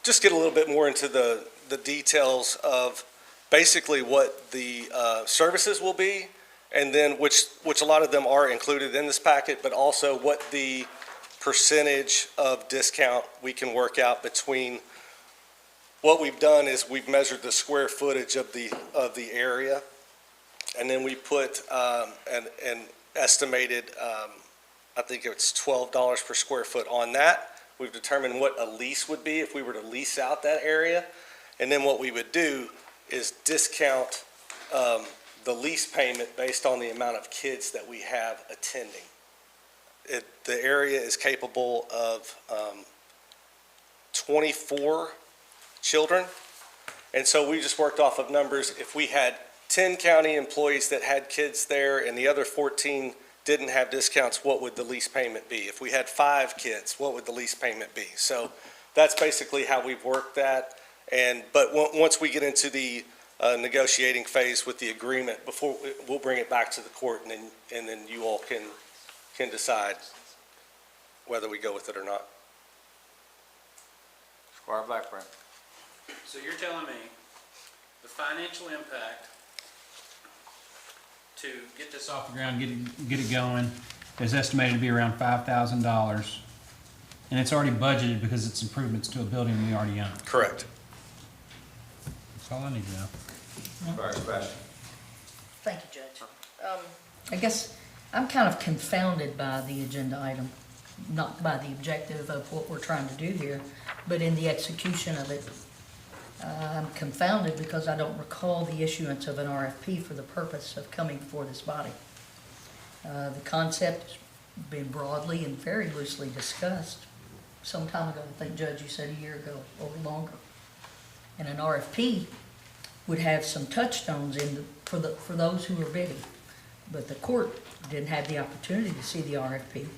just get a little bit more into the details of basically what the services will be, and then which a lot of them are included in this packet, but also what the percentage of discount we can work out between. What we've done is we've measured the square footage of the area, and then we put an estimated, I think it's $12 per square foot on that. We've determined what a lease would be if we were to lease out that area. And then what we would do is discount the lease payment based on the amount of kids that we have attending. The area is capable of 24 children. And so we just worked off of numbers. If we had 10 county employees that had kids there and the other 14 didn't have discounts, what would the lease payment be? If we had 5 kids, what would the lease payment be? So that's basically how we've worked that. But once we get into the negotiating phase with the agreement, we'll bring it back to the court, and then you all can decide whether we go with it or not. Squire Blackburn. So you're telling me the financial impact to get this off the ground, get it going, is estimated to be around $5,000, and it's already budgeted because it's improvements to a building we already own. Correct. That's all I need to know. Squire Sebastian. Thank you, Judge. I guess I'm kind of confounded by the agenda item, not by the objective of what we're trying to do here, but in the execution of it. I'm confounded because I don't recall the issuance of an RFP for the purpose of coming before this body. The concept has been broadly and very loosely discussed some time ago. I think, Judge, you said a year ago or longer. And an RFP would have some touchstones for those who are bidding. But the court didn't have the opportunity to see the RFP,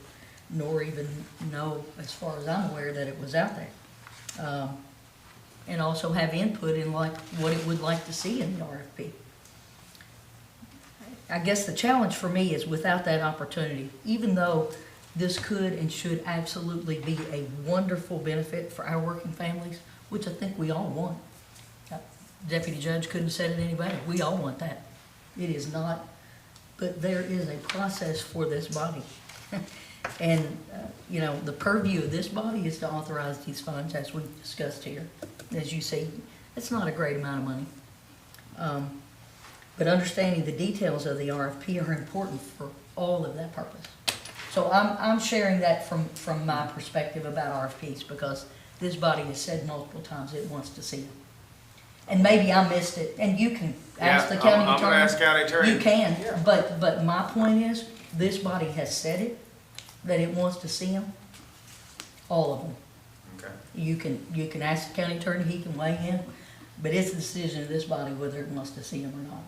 nor even know, as far as I'm aware, that it was out there. And also have input in what it would like to see in the RFP. I guess the challenge for me is without that opportunity, even though this could and should absolutely be a wonderful benefit for our working families, which I think we all want. Deputy Judge couldn't have said it any better. We all want that. It is not, but there is a process for this body. And, the purview of this body is to authorize these funds, as we've discussed here. As you see, it's not a great amount of money. But understanding the details of the RFP are important for all of that purpose. So I'm sharing that from my perspective about RFPs, because this body has said multiple times it wants to see them. And maybe I missed it, and you can ask the county attorney. I'm gonna ask county attorney. You can, but my point is, this body has said it, that it wants to see them, all of them. Okay. You can ask the county attorney, he can weigh in, but it's the decision of this body whether it wants to see them or not.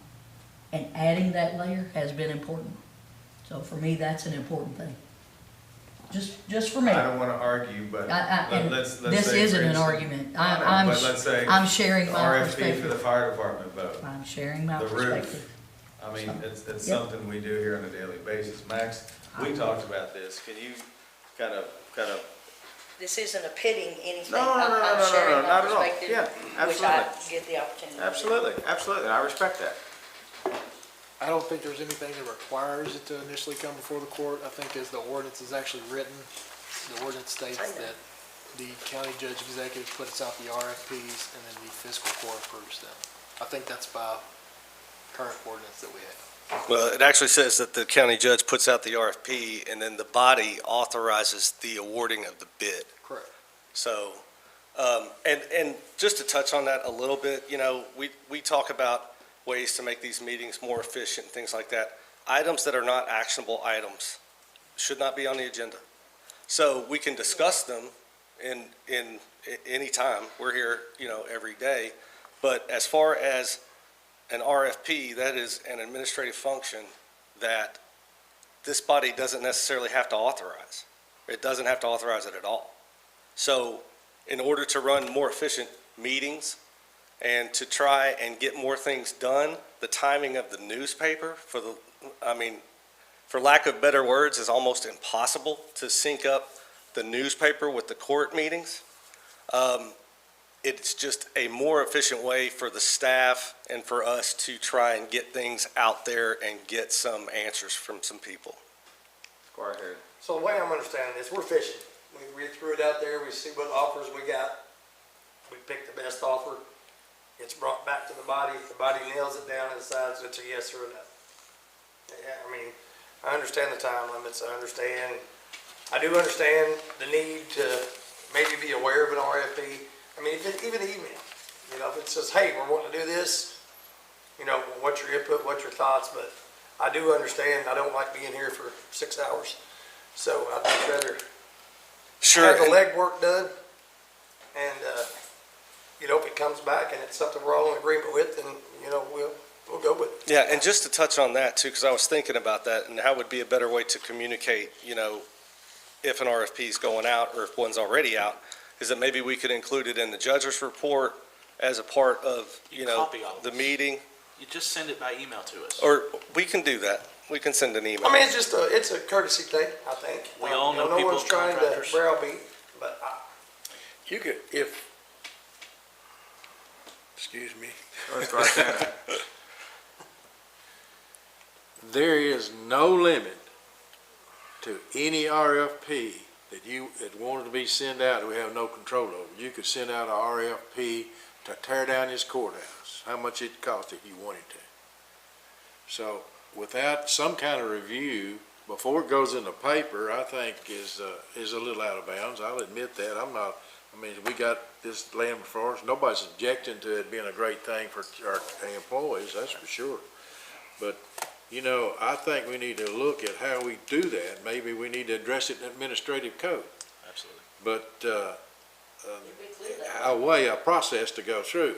And adding that layer has been important. So for me, that's an important thing. Just for me. I don't wanna argue, but let's say. This isn't for an instance- argument. I know, but let's say I'm sharing my RFP for the perspective. fire department vote. I'm sharing my The perspective. roof. I mean, it's Yep. something we do here on a daily basis. Max, we talked about this. Can you kind of, This isn't a pitting anything. No, I'm sharing my not at all. perspective, Yeah, which I absolutely. get the opportunity to do. absolutely. I respect that. I don't think there's anything that requires it to initially come before the court. I think as the ordinance is actually written, the ordinance states that the county judge executive puts out the RFPs and then the fiscal court approves them. I think that's by current ordinance that we have. Well, it actually says that the county judge puts out the RFP, and then the body authorizes the awarding of the bid. Correct. So, and just to touch on that a little bit, we talk about ways to make these meetings more efficient, things like that. Items that are not actionable items should not be on the agenda. So we can discuss them in any time. We're here, every day. But as far as an RFP, that is an administrative function that this body doesn't necessarily have to authorize. It doesn't have to authorize it at all. So in order to run more efficient meetings and to try and get more things done, the timing of the newspaper for lack of better words, is almost impossible to sync up the newspaper with the court meetings. It's just a more efficient way for the staff and for us to try and get things out there and get some answers from some people. Squire Harry. So the way I'm understanding this, we're fishing. We threw it out there, we see what offers we got. We pick the best offer. It's brought back to the body nails it down and decides it's a yes or a no. Yeah, I understand the time limits, I do understand the need to maybe be aware of an RFP. Even an email, if it says, hey, we're wanting to do this, what's your input, what's your thoughts, but I do understand, I don't like being here for 6 hours, so I'd much rather have the legwork done And, if it comes back and it's something we're all in agreement with, then, we'll go with it. Yeah, and just to touch on that too, because I was thinking about that and how would be a better way to communicate, if an RFP is going out or if one's already out, is that maybe we could include it in the judge's report as a part of, Copy all of the this. meeting, You just send it by email to us. or we can do that. We can send an email. I mean, it's a courtesy thing, I think. We all know No people, one's trying to contractors. browbeat, but You could, excuse me. That's right there. There is no limit to any RFP that wanted to be sent out that we have no control over. You could send out a RFP to tear down this courthouse, how much it cost if you wanted to. So without some kind of review, before it goes in the paper, I think is a little out of bounds. I'll admit that. We got this land before us. Nobody's objecting to it being a great thing for our employees, that's for sure. But I think we need to look at how we do that. Maybe we need to address it in administrative code. Absolutely. But a process to go through.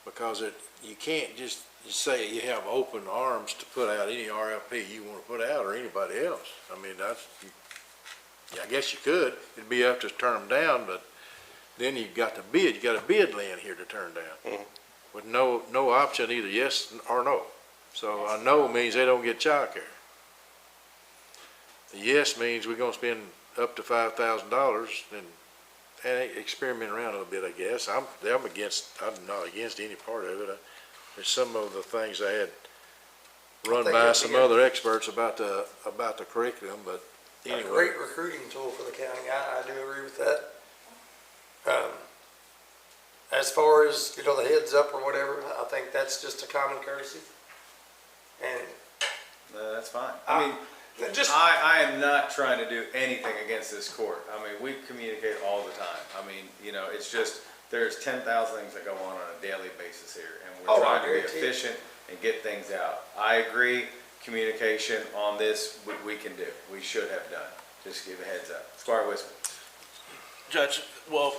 Because you can't just say you have open arms to put out any RFP you want to put out or anybody else. I guess you could. It'd be up to turn them down, but then you've got to bid. You got a bid land here to turn down. With no option, either yes or no. So a no means they don't get childcare. The yes means we're gonna spend up to $5,000 and experiment around a little bit, I guess. I'm not against any part of it. There's some of the things I had run think by it'd some be a- other experts about the curriculum, but a anyway. great recruiting tool for the county. I do agree with that. As far as, the heads up or whatever, I think that's just a common courtesy. And That's fine. I I am not trying to do anything against this court. We communicate all the time. It's just, there's 10,000 things that go on a daily basis here, and we're Oh, I trying to be guarantee you. efficient and get things out. I agree, communication on this, we can do. We should have done. Just give a heads up. Squire Wisman. Judge, well,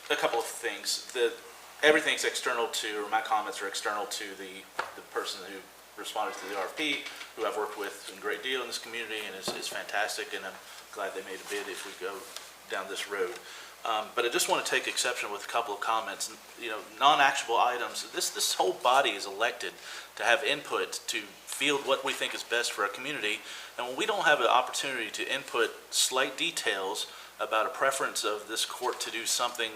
a couple of things. Everything's external to, or my comments are external to the person who responded to the RFP, who I've worked with a great deal in this community and is fantastic, and I'm glad they made a bid if we go down this road. But I just want to take exception with a couple of comments. Non-actionable items, this whole body is elected to have input to field what we think is best for our community. And when we don't have an opportunity to input slight details about a preference of this court to do something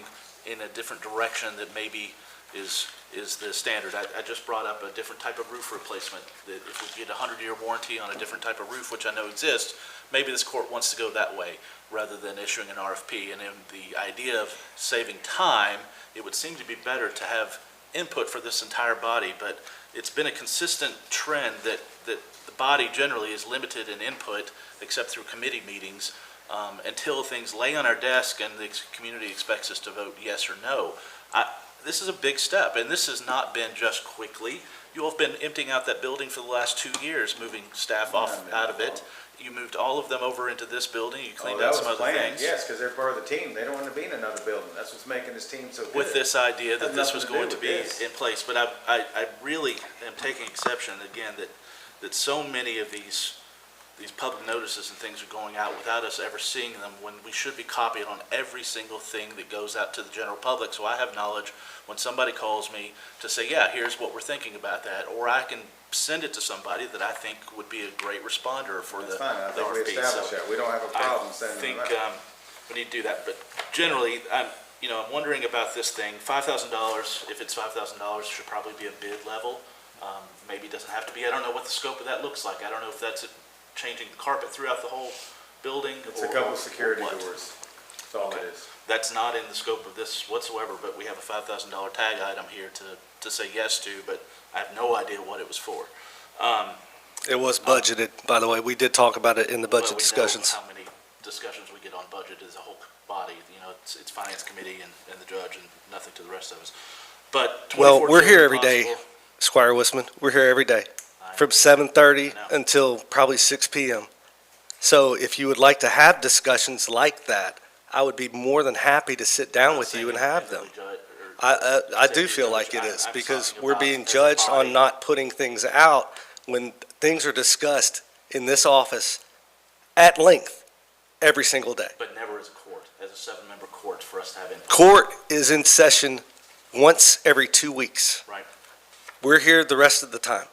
in a different direction that maybe is the standard. I just brought up a different type of roof replacement, that if we get a 100-year warranty on a different type of roof, which I know exists, maybe this court wants to go that way rather than issuing an RFP. And in the idea of saving time, it would seem to be better to have input for this entire body, but it's been a consistent trend that the body generally is limited in input, except through committee meetings, until things lay on our desk and the community expects us to vote yes or no. This is a big step, and this has not been just quickly. You all have been emptying out that building for the last 2 years, moving staff out of it. You moved all of them over into this building, you cleaned out some other things. Yes, because they're part of the team. They don't want to be in another building. That's what's making this team so good. With this idea that Has this was nothing to going do to be with this. in place, but I really am taking exception, again, that so many of these public notices and things are going out without us ever seeing them, when we should be copied on every single thing that goes out to the general public, so I have knowledge when somebody calls me to say, yeah, here's what we're thinking about that, or I can send it to somebody that I think would be a great responder for That's the fine. I think we RFP. established So that. We don't have a problem sending I think them out. we need to do that, but generally, I'm wondering about this thing. $5,000, if it's $5,000, should probably be a bid level. Maybe it doesn't have to be. I don't know what the scope of that looks like. I don't know if that's changing the carpet throughout the whole building. It's or a couple of security what. doors. That's all it is. That's not in the scope of this whatsoever, but we have a $5,000 tag item here to say yes to, but I have no idea what it was for. It was budgeted, by the way. We did talk about it in the budget discussions. How many discussions we get on budget as a whole body, it's finance committee and the judge and nothing to the rest of us. But Well, 24 we're here children every day, possible. Squire Wisman. We're here every day, from 7:30 until probably 6 p.m. So if you would like to have discussions like that, I would be more than happy to sit down with you and have them. I do feel like it is, because we're being judged on not putting things out when things are discussed in this office at length every single day. But never as a court, as a 7-member court for us to have input. Court is in session once every 2 weeks. Right. We're here the rest of the time.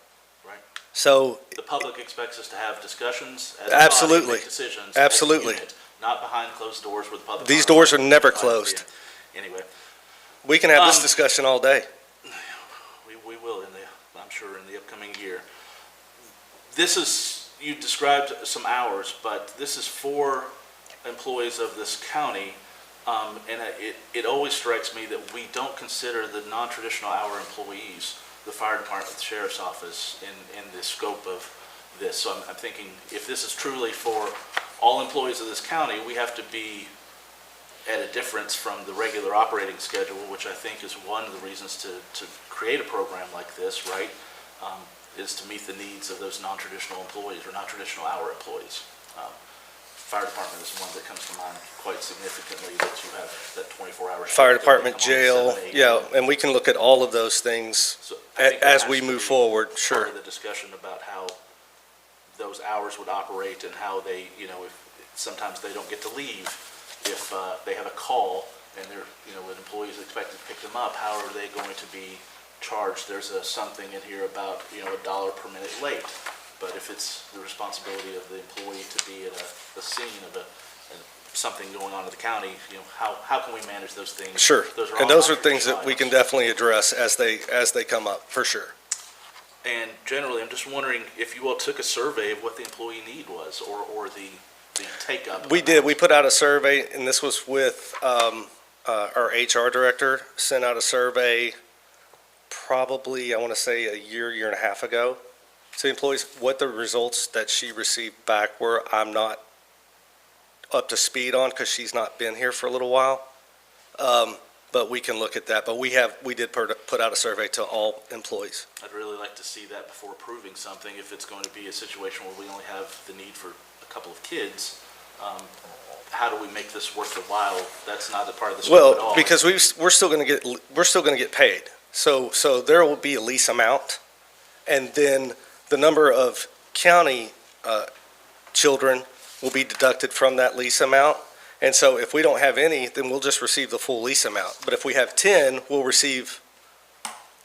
Right. So, The public expects us to have discussions as a body, Absolutely. make decisions. as a Absolutely. unit, not behind closed doors where the public. these doors are never closed. Anyway, We can have this discussion all day. we will I'm sure in the upcoming year. This is, you described some hours, but this is for employees of this county. And it always strikes me that we don't consider the non-traditional hour employees, the fire department, the sheriff's office, in the scope of this. So I'm thinking, if this is truly for all employees of this county, we have to be at a difference from the regular operating schedule, which I think is one of the reasons to create a program like this, right? Is to meet the needs of those non-traditional employees or non-traditional hour employees. Fire department is one that comes to mind quite significantly, that you have that 24-hour. Fire department, jail, yeah, and we can look at all of those things as we move forward, sure. Part of the discussion about how those hours would operate and how they, if sometimes they don't get to leave. If they have a call and they're, an employee is expected to pick them up, how are they going to be charged? There's something in here about, $1 per minute late. But if it's the responsibility of the employee to be at a scene of something going on in the county, how can we manage those things? Sure, all and those are non-traditional things that we can items. definitely address as they come up, for sure. And generally, I'm just wondering if you all took a survey of what the employee need was, or the take-up. We did, we put out a survey, and this was with our HR director, sent out a survey probably, I want to say, a year and a half ago, to employees. What the results that she received back were, I'm not up to speed on, because she's not been here for a little while. But we can look at that. But we did put out a survey to all employees. I'd really like to see that before approving something, if it's going to be a situation where we only have the need for a couple of kids. How do we make this worth the while? That's not a part of the scope at all. Well, because we're still going to get paid. So there will be a lease amount, and then the number of county children will be deducted from that lease amount. And so if we don't have any, then we'll just receive the full lease amount. But if we have 10, we'll receive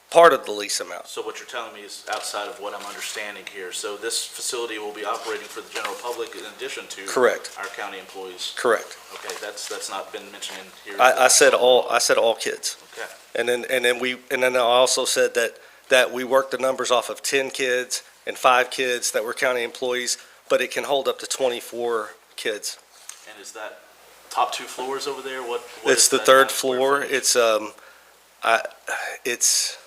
part of the lease amount. So what you're telling me is outside of what I'm understanding here. So this facility will be operating for the general public in addition to Correct. Our county employees? Correct. Okay, that's not been mentioned in here. I said all kids. Okay. And then I also said that we work the numbers off of 10 kids and 5 kids that were county employees, but it can hold up to 24 kids. And is that top 2 floors over there? What It's is the that third kind of square floor. footage? It's It's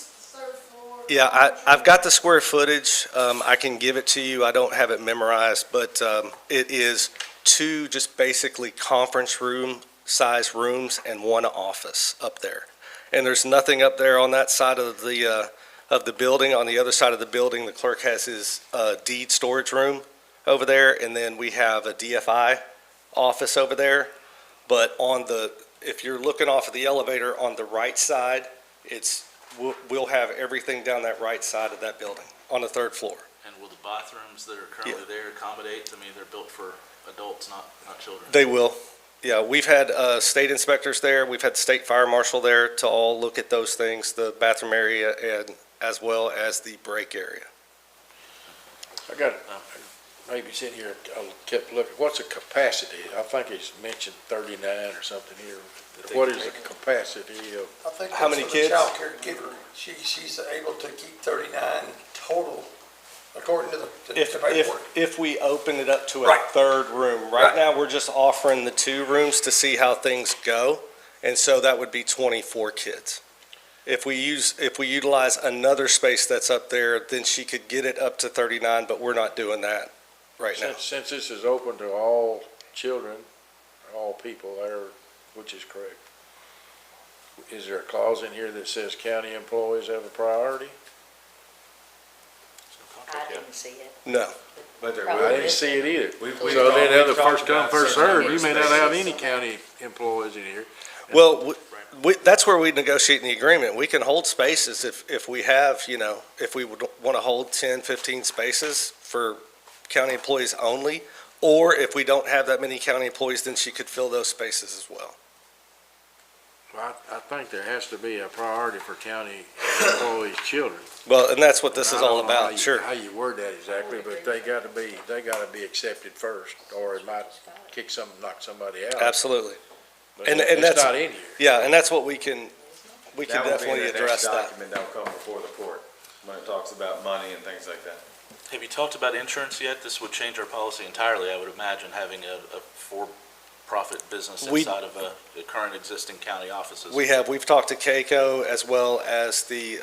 the third floor. yeah, I've got the square footage. I can give it to you. I don't have it memorized, but it is 2 just basically conference room size rooms and 1 office up there. And there's nothing up there on that side of the building. On the other side of the building, the clerk has his deed storage room over there, and then we have a DFI office over there. But if you're looking off of the elevator on the right side, we'll have everything down that right side of that building on the 3rd floor. And will the bathrooms that are currently there accommodate? I mean, they're built for adults, not children. They will. Yeah, we've had state inspectors there. We've had the state fire marshal there to all look at those things, the bathroom area and as well as the break area. I got, maybe sitting here, I kept looking, what's the capacity? I think he's mentioned 39 or something here. What is the capacity of? I think How that's many for the kids? childcare giver. She's able to keep 39 total, according to the paperwork. If we open it up to a Right. 3rd room, right now, we're just offering the 2 rooms to see how things go. And so that would be 24 kids. If we utilize another space that's up there, then she could get it up to 39, but we're not doing that right now. Since this is open to all children, all people there, which is correct, is there a clause in here that says county employees have a priority? I didn't see it. No, But there Probably. I will didn't be. see it either. We So then talked the first come, about first certain served, number you of may not have spaces. any county employees in here. Well, that's where we negotiate in the agreement. We can hold spaces if we have, if we would want to hold 10, 15 spaces for county employees only, or if we don't have that many county employees, then she could fill those spaces as well. I think there has to be a priority for county employees' children. Well, and that's what this And is I all don't know how about, you- sure. How you word that exactly, but they gotta be accepted first, or it might knock somebody out. Absolutely. But And it's that's- not in here. Yeah, and that's what we can That will be in definitely the address next that. document that'll come before the court, when it talks about money and things like that. Have you talked about insurance yet? This would change our policy entirely, I would imagine, having a for-profit business We- inside of the current existing county offices. We've talked to Keiko as well as the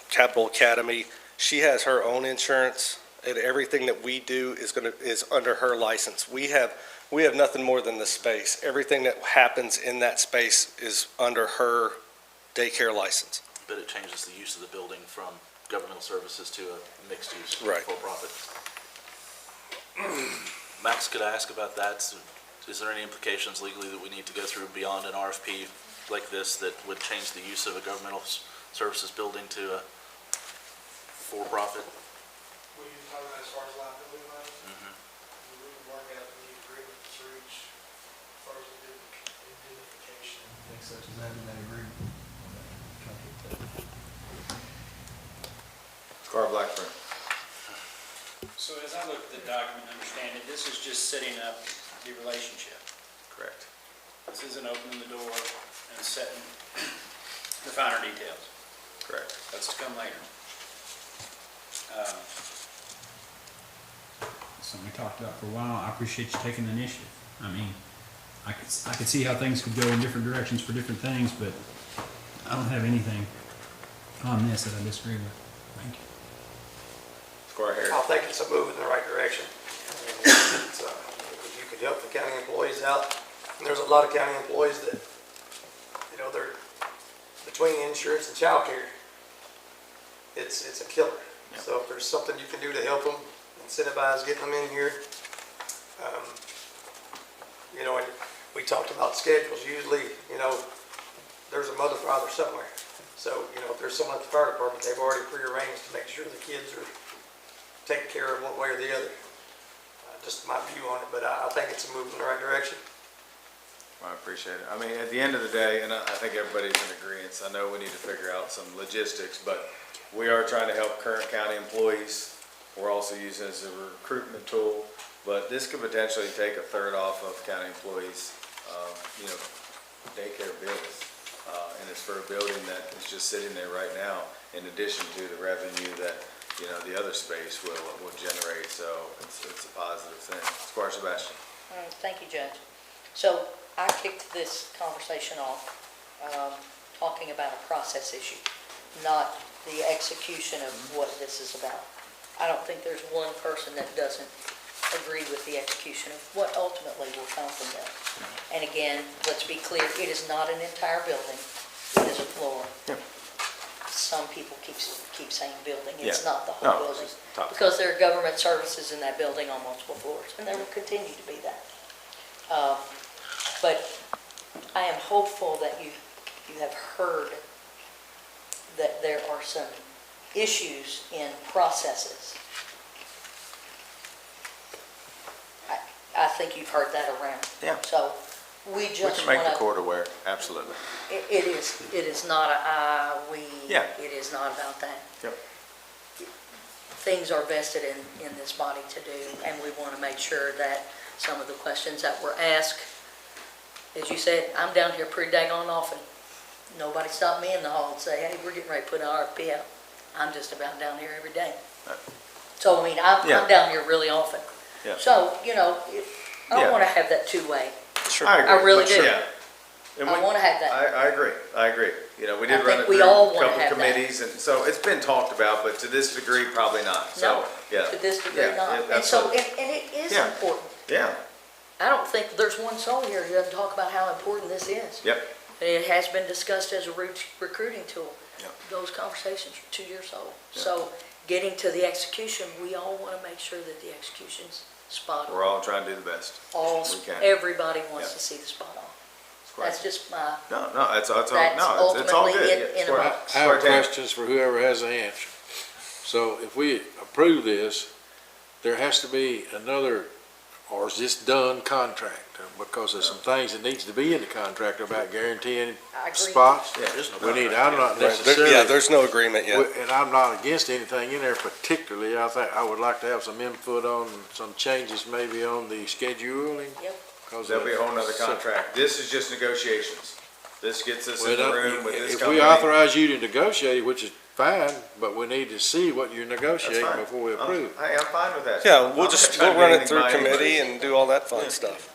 Capital Academy. She has her own insurance, and everything that we do is under her license. We have nothing more than the space. Everything that happens in that space is under her daycare license. But it changes the use of the building from governmental services to a mixed use Right. for-profit. Max, could I ask about that? Is there any implications legally that we need to go through beyond an RFP like this that would change the use of a governmental services building to a for-profit? What are you talking about as far as liability lines? We would work out the agreement to reach as far as indemnification, things such as that in that agreement. Carl Blackburn. So as I look at the document and understand it, this is just setting up the relationship. Correct. This isn't opening the door and setting the finer details. Correct. That's to come later. Something we talked about for a while. I appreciate you taking the initiative. I mean, I could see how things could go in different directions for different things, but I don't have anything on this that I disagree with. Thank you. Squire Harris. I think it's a move in the right direction. If you could help the county employees out, and there's a lot of county employees that, they're between insurance and childcare. It's a killer. So if there's something you can do to help them, incentivize getting them in here. And we talked about schedules. Usually, there's a mother, father somewhere. So, if there's someone at the fire department, they've already prearranged to make sure the kids are taken care of one way or the other. Just my view on it, but I think it's a move in the right direction. I appreciate it. I mean, at the end of the day, and I think everybody's in agreement, I know we need to figure out some logistics, but we are trying to help current county employees. We're also using it as a recruitment tool, but this could potentially take a third off of county employees, daycare bills. And it's for a building that is just sitting there right now, in addition to the revenue that, the other space will generate. So it's a positive thing. Squire Sebastian. Thank you, Judge. So I kicked this conversation off, talking about a process issue, not the execution of what this is about. I don't think there's one person that doesn't agree with the execution of what ultimately will come from that. And again, let's be clear, it is not an entire building, it is a floor. Some people keep saying building, it's Yeah. not the No, whole it's building. just top Because there are government services in that building on multiple floors, and there will continue to be that. But I am hopeful that you have heard that there are some issues in processes. I think you've heard that around. Yeah. So we We just can make want the to, court aware, absolutely. it is not a we, Yeah. it is not about that. Yep. Things are vested in this body to do, and we want to make sure that some of the questions that were asked, as you said, I'm down here pretty daggone often. Nobody stopped me in the hall and say, hey, we're getting ready to put an RFP out. I'm just about down here every day. Right. So, I mean, I'm down here really often. Yeah. So, I Yeah. want to have that two-way. Sure. I really But do. yeah. And I want to have that. I agree. We I did think run it we through all a wanna couple have that. committees, and so it's been talked about, but to this degree, probably not. So, No, yeah. to this degree, Yeah, not. it- And so, absolutely. and it is Yeah. important. Yeah, I don't think there's one soul here who doesn't talk about how important this is. yep. It has been discussed as a recruiting tool. Yep. Those conversations are 2 years old. Yeah. So getting to the execution, we all want to make sure that the execution's spot on. We're all trying to do the best. We can. Everybody wants Yeah. to see the spot on. That's just my, No, it's all that's good. ultimately it in a Square- box. I have Square questions for whoever has the answer. So if we approve this, there has to be another, or is this done contract? Because there's some things that needs to be in the contract about guaranteeing I agree. spots. Yeah. We need, I'm not Yeah, necessarily, there's no agreement yet. and I'm not against anything in there particularly. I think, I would like to have some input on some changes maybe on the scheduling. Yep. 'cause There'll be a whole nother so- contract. This is just negotiations. This gets us in the Well, room with this if company. we authorize you to negotiate, which is fine, but we need to see what you're That's negotiating fine. before we approve. Hey, I'm fine with that. Yeah, I'm we'll not just, trying we'll to run get it anything through by anybody. committee and do all that fun stuff.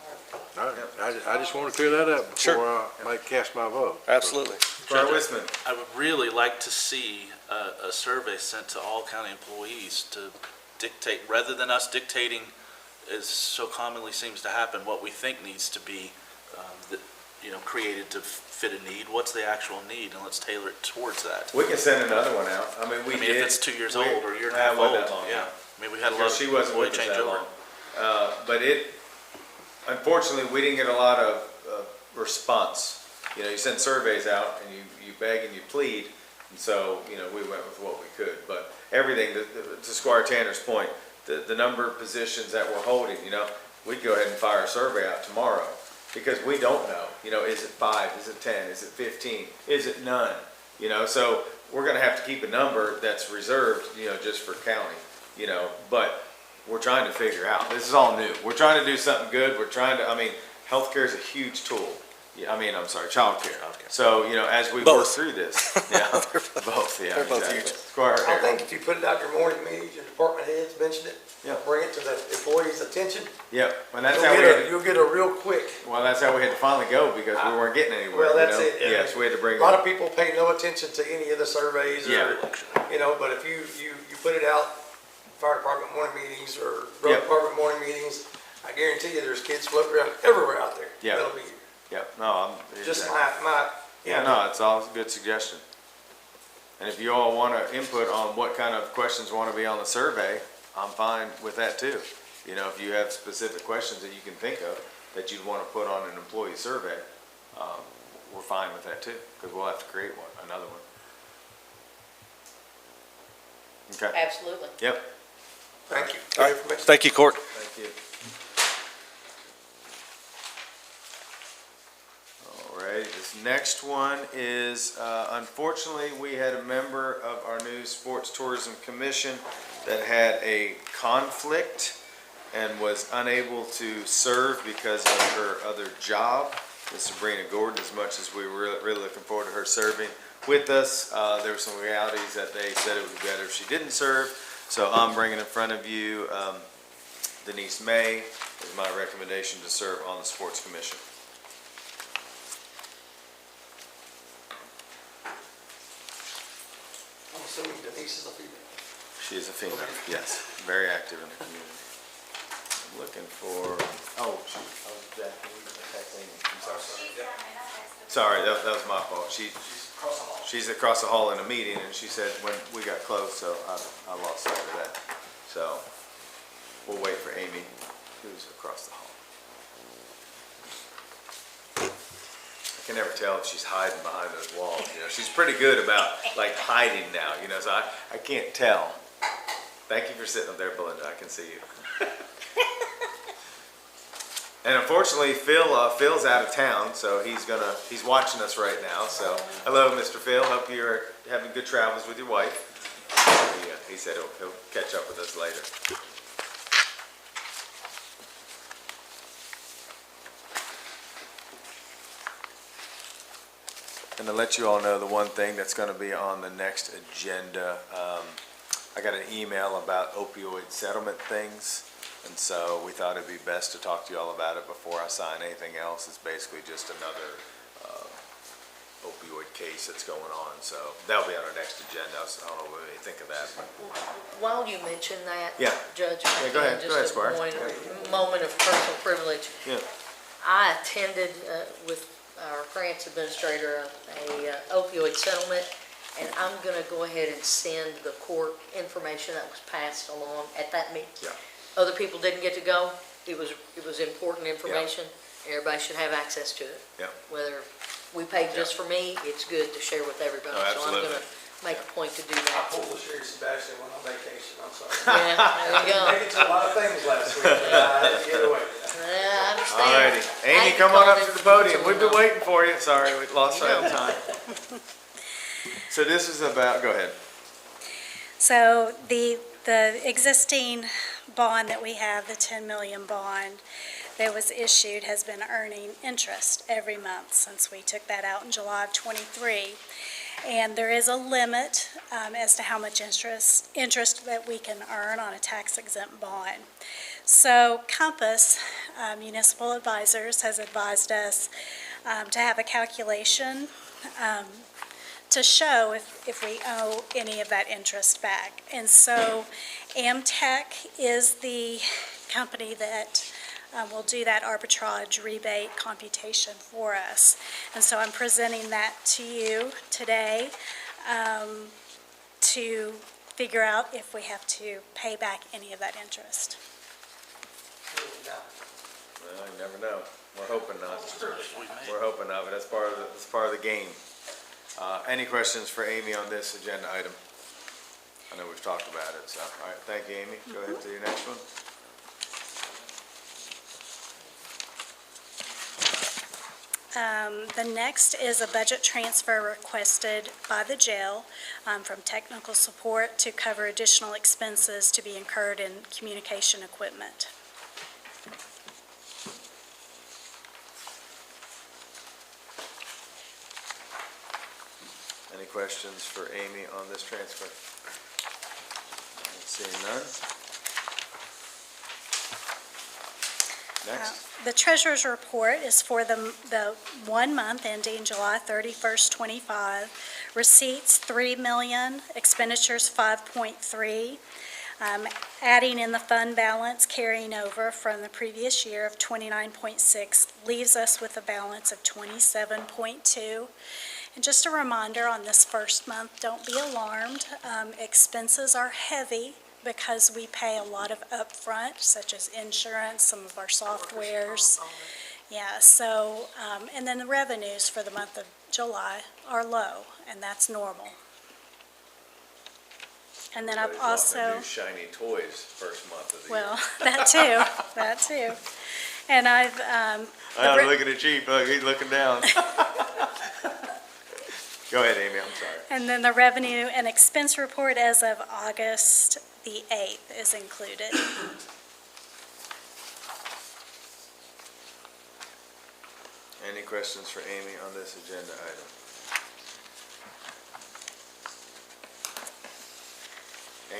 I just want to clear that up Sure. before I cast my vote. Absolutely. Squire Wisman, I would really like to see a survey sent to all county employees to dictate, rather than us dictating, as so commonly seems to happen, what we think needs to be, created to fit a need. What's the actual need, and let's tailor it towards that. we can send another one out. I mean, we I mean, did. if it's 2 years we- old or a year and a Nah, half it wasn't old, that long, yeah. I mean, we had a lot Because of she wasn't employee with us that changeover. long. But unfortunately, we didn't get a lot of response. You know, you send surveys out and you beg and you plead, and so, we went with what we could. But everything, to Squire Tanner's point, the number of positions that we're holding, we'd go ahead and fire a survey out tomorrow, because we don't know. Is it 5, is it 10, is it 15, is it none? So we're gonna have to keep a number that's reserved, just for county, but we're trying to figure out. This is all new. We're trying to do something good. Healthcare is a huge tool. I'm sorry, childcare. So, as we work Both. through this, yeah, both, yeah, They're both exactly. huge. Squire, I think if you put it out your morning meetings, your department heads mention it, Yeah. bring it to the employees' attention, yep, and that's how we had, you'll get a real quick. well, that's how we had to finally go, because we weren't getting anywhere, Well, that's it. Yes, we had to bring A lot it. of people pay no attention to any of the surveys Yeah. or, but if you put it out, fire department morning meetings or road Yeah. department morning meetings, I guarantee you there's kids floating around everywhere out there. Yeah. That'll be Yep, no, just exactly. my. Yeah, no, it's all a good suggestion. And if you all want to input on what kind of questions want to be on the survey, I'm fine with that too. If you have specific questions that you can think of that you'd want to put on an employee survey, we're fine with that too, because we'll have to create another one. Okay, Absolutely. yep, Thank you. All right. Thank you, Court. thank you. All right, this next one is, unfortunately, we had a member of our new Sports Tourism Commission that had a conflict and was unable to serve because of her other job. Miss Sabrina Gordon, as much as we were really looking forward to her serving with us, there were some realities that they said it would be better if she didn't serve. So I'm bringing in front of you Denise May is my recommendation to serve on the Sports Commission. I'm assuming Denise is a female. She is a female, yes, very active in the community. I'm looking for, sorry, that was my fault. She's across the hall in a meeting, and she said when we got close, so I lost sight of that. So we'll wait for Amy, who's across the hall. I can never tell if she's hiding behind those walls, She's pretty good about, hiding now, so I can't tell. Thank you for sitting up there, Belinda, I can see you. And unfortunately, Phil's out of town, so he's watching us right now, so, hello, Mr. Phil, hope you're having good travels with your wife. He said he'll catch up with us later. And to let you all know, the one thing that's gonna be on the next agenda, I got an email about opioid settlement things, and so we thought it'd be best to talk to you all about it before I sign anything else. It's basically just another opioid case that's going on, so that'll be on our next agenda. I don't know what you think of that. While you mention that, Yeah. Judge, Yeah, go ahead, just Squire. a moment of personal privilege. Yeah. I attended with our grants administrator a opioid settlement And I'm gonna go ahead and send the court information that was passed along at that meeting. Yeah. Other people didn't get to go. It was important information. Everybody should have access to it. Yeah. Whether we paid just for me, it's good to share with everybody. Oh, So I'm absolutely. gonna make a point to do I that. pulled the Sherry Sebastian when on vacation, I'm sorry. Yeah, there you go. Made it to a lot of things last week, but I had to get away. Yeah, I understand. All righty. Amy, come on up to the podium. We've been waiting for you. Sorry, we lost sight of time. So this is about, go ahead. So the existing bond that we have, the 10 million bond that was issued, has been earning interest every month since we took that out in July of '23. And there is a limit as to how much interest that we can earn on a tax-exempt bond. So Compass Municipal Advisors has advised us to have a calculation to show if we owe any of that interest back. And so Amtech is the company that will do that arbitrage rebate computation for us. And so I'm presenting that to you today to figure out if we have to pay back any of that interest. Well, you never know. We're hoping not. We're hoping not, but that's part of the game. Any questions for Amy on this agenda item? I know we've talked about it, so, all right, thank you, Amy. Go ahead to your next one. The next is a budget transfer requested by the jail from technical support to cover additional expenses to be incurred in communication equipment. Any questions for Amy on this transfer? Seeing none. Next. The treasurer's report is for the 1 month ending July 31st, 25. Receipts, 3 million, expenditures, 5.3. Adding in the fund balance carrying over from the previous year of 29.6 leaves us with a balance of 27.2. And just a reminder on this first month, don't be alarmed. Expenses are heavy because we pay a lot of upfront, such as insurance, some of our softwares. Yeah, so, and then the revenues for the month of July are low, and that's normal. And then I've Everybody's wanting also, to do shiny toys first month of the well, that too. And I've, I'm looking at you, look, he's looking down. Go ahead, Amy, I'm sorry. and then the revenue and expense report as of August the 8th is included. Any questions for Amy on this agenda item?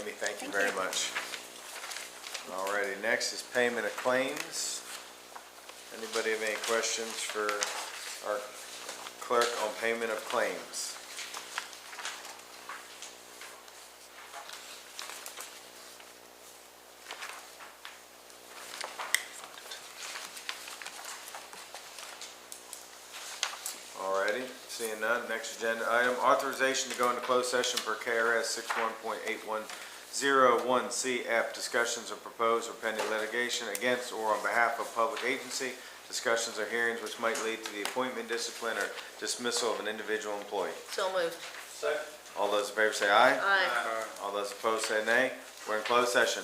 Amy, thank you very much. Alrighty, next is payment of claims. Anybody have any questions for our clerk on payment of claims? Alrighty, seeing none, next agenda item, authorization to go into closed session per KRS 61.8101CF, discussions of proposed or pending litigation against or on behalf of public agency, discussions or hearings which might lead to the appointment, discipline, or dismissal of an individual employee. So moved. Second. All those in favor say aye. Aye. All those opposed say nay. We're in closed session.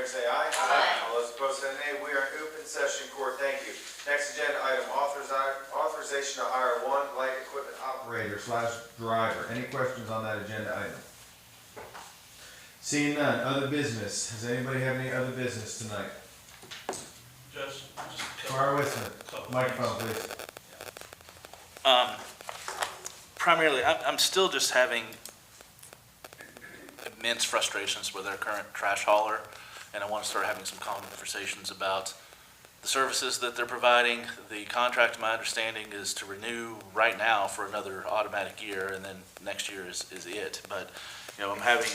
favor say aye. Aye. All those opposed say nay. We are in open session court. Thank you. Next agenda item, authorization to hire one light equipment operator / driver. Any questions on that agenda item? Seeing none, other business. Does anybody have any other business tonight? Just Fire Whistler, microphone please. Primarily, I'm still just having immense frustrations with our current trash hauler, and I want to start having some conversations about the services that they're providing. The contract, my understanding, is to renew right now for another automatic year, and then next year is it. But, I'm having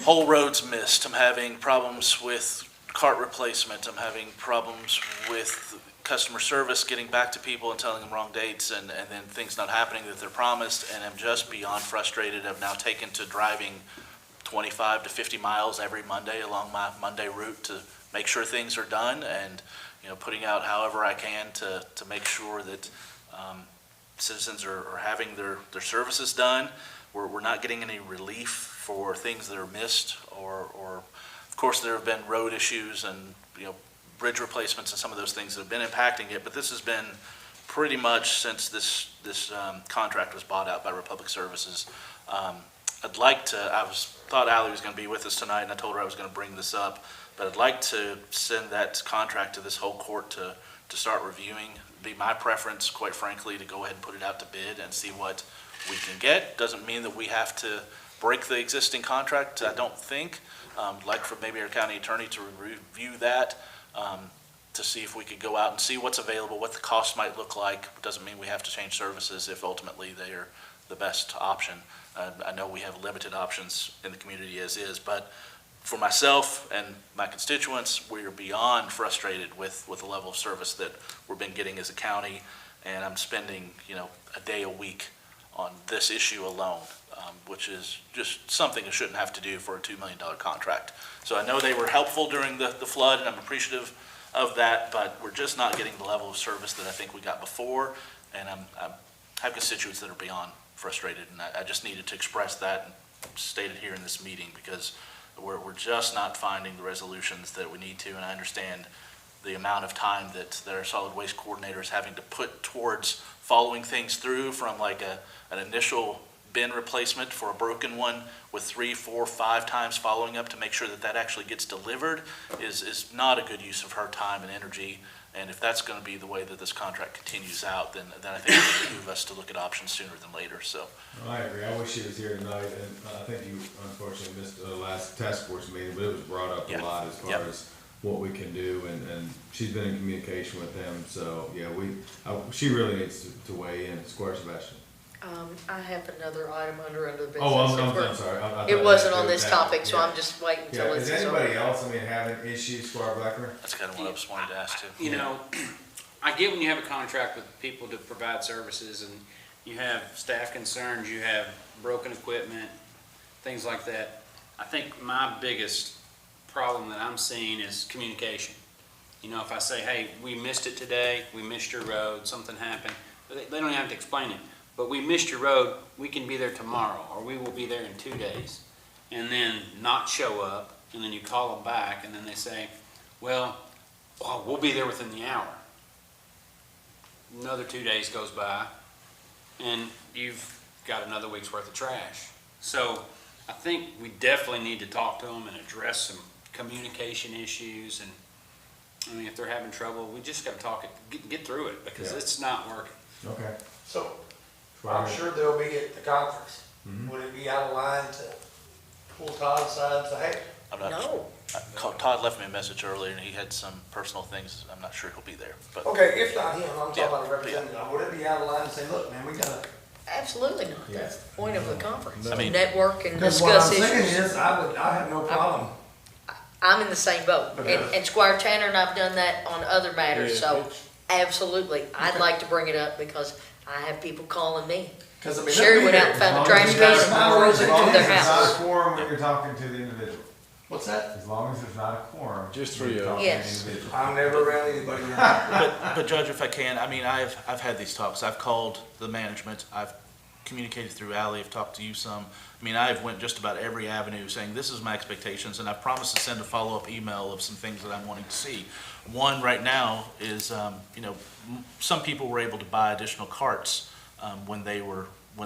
whole roads missed. I'm having problems with cart replacement. I'm having problems with customer service, getting back to people and telling them wrong dates, and then things not happening that they're promised, and I'm just beyond frustrated. I've now taken to driving 25 to 50 miles every Monday along my Monday route to make sure things are done, and, putting out however I can to make sure that citizens are having their services done. We're not getting any relief for things that are missed, or of course, there have been road issues and, bridge replacements and some of those things that have been impacting it, but this has been pretty much since this contract was bought out by Republic Services. I'd like to, thought Ally was going to be with us tonight, and I told her I was going to bring this up, but I'd like to send that contract to this whole court to start reviewing. It'd be my preference, quite frankly, to go ahead and put it out to bid and see what we can get. Doesn't mean that we have to break the existing contract, I don't think. Like for maybe our county attorney to review that, to see if we could go out and see what's available, what the cost might look like. Doesn't mean we have to change services if ultimately they are the best option. I know we have limited options in the community as is, but for myself and my constituents, we are beyond frustrated with the level of service that we've been getting as a county, and I'm spending, a day a week on this issue alone, which is just something I shouldn't have to do for a $2 million contract. So I know they were helpful during the flood, and I'm appreciative of that, but we're just not getting the level of service that I think we got before, and I have constituents that are beyond frustrated, and I just needed to express that and state it here in this meeting, because we're just not finding the resolutions that we need to, and I understand the amount of time that our solid waste coordinator is having to put towards following things through, from like an initial bin replacement for a broken one with 3, 4, 5 times following up to make sure that actually gets delivered is not a good use of her time and energy. And if that's going to be the way that this contract continues out, then I think it would behoove us to look at options sooner than later. So Well, I agree. I wish she was here tonight, and I think you unfortunately missed the last task force meeting, but it was brought up a lot as far as what we can do, and she's been in communication with them. So yeah, she really needs to weigh in. Squire Sebastian. I have another item under business. Oh, I'm sorry. I thought It wasn't that on this was topic, that. so I'm just waiting Yeah, until is it's over. anybody else, having issues, Squire Blackburn? that's kind of what I was wanting to ask too. I get when you have a contract with people to provide services and you have staff concerns, you have broken equipment, things like that. I think my biggest problem that I'm seeing is communication. If I say, hey, we missed it today, we missed your road, something happened, they don't even have to explain it. But we missed your road, we can be there tomorrow, or we will be there in 2 days. And then not show up, and then you call them back, and then they say, well, we'll be there within the hour. Another 2 days goes by, and you've got another week's worth of trash. So I think we definitely need to talk to them and address some communication issues. And if they're having trouble, we just got to talk it, get through it, because it's not working. Okay. So, I'm sure they'll be at the conference. Mhm. Would it be out of line to pull Todd aside and say, hey, I'm not. No. Todd left me a message earlier, and he had some personal things. I'm not sure he'll be there, but okay, if not him, I'm talking Yeah. about a representative, would it be out of line to say, look, man, we gotta. Absolutely not. Yeah. That's the point of the conference. I mean- Network and Because what I'm discuss saying issues. is, I have no problem. I'm in the same boat. Okay. And Squire Tanner and I've done that on other matters, so absolutely. I'd like to bring it up because I have people calling me. Cause I mean, Sherry went out and found a trash can and drove it to their As long as house. it's not a quorum when you're talking to the individual. What's that? As long as there's not a quorum. Just when you're three of talking to the Yes. individual. I'm never around anybody around. But Judge, if I can, I've had these talks. I've called the management. I've communicated through Ally, I've talked to you some. I mean, I've went just about every avenue saying, this is my expectations, and I've promised to send a follow-up email of some things that I'm wanting to see. One right now is, some people were able to buy additional carts when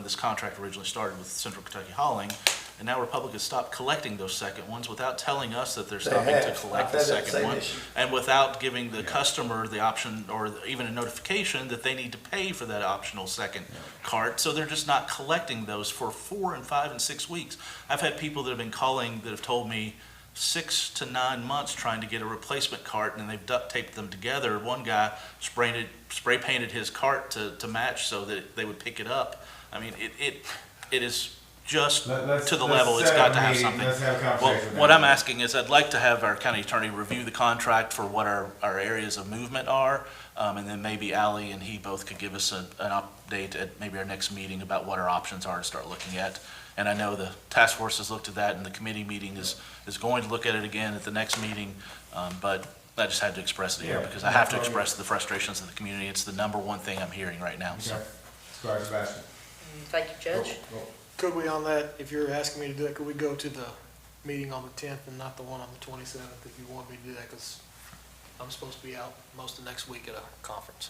this contract originally started with Central Kentucky Hauling, and now Republic has stopped collecting those second ones without telling us that they're stopping to collect the second one, and without giving the customer the option or even a notification that they need to pay for that optional second cart. So they're just not collecting those for 4 and 5 and 6 weeks. I've had people that have been calling that have told me 6 to 9 months trying to get a replacement cart, and they've duct taped them together. One guy spray painted his cart to match so that they would pick it up. I mean, it is just to the level it's got to have something. Well, what I'm asking is I'd like to have our county attorney review the contract for what our areas of movement are, and then maybe Ally and he both could give us an update at maybe our next meeting about what our options are to start looking at. And I know the task force has looked at that, and the committee meeting is going to look at it again at the next meeting, but I just had to express it here because I have to express the frustrations of the community. It's the number one thing I'm hearing right now, so. Squire Sebastian. Thank you, Judge. Could we on that, if you're asking me to do that, could we go to the meeting on the 10th and not the one on the 27th if you want me to do that? Because I'm supposed to be out most of next week at a conference.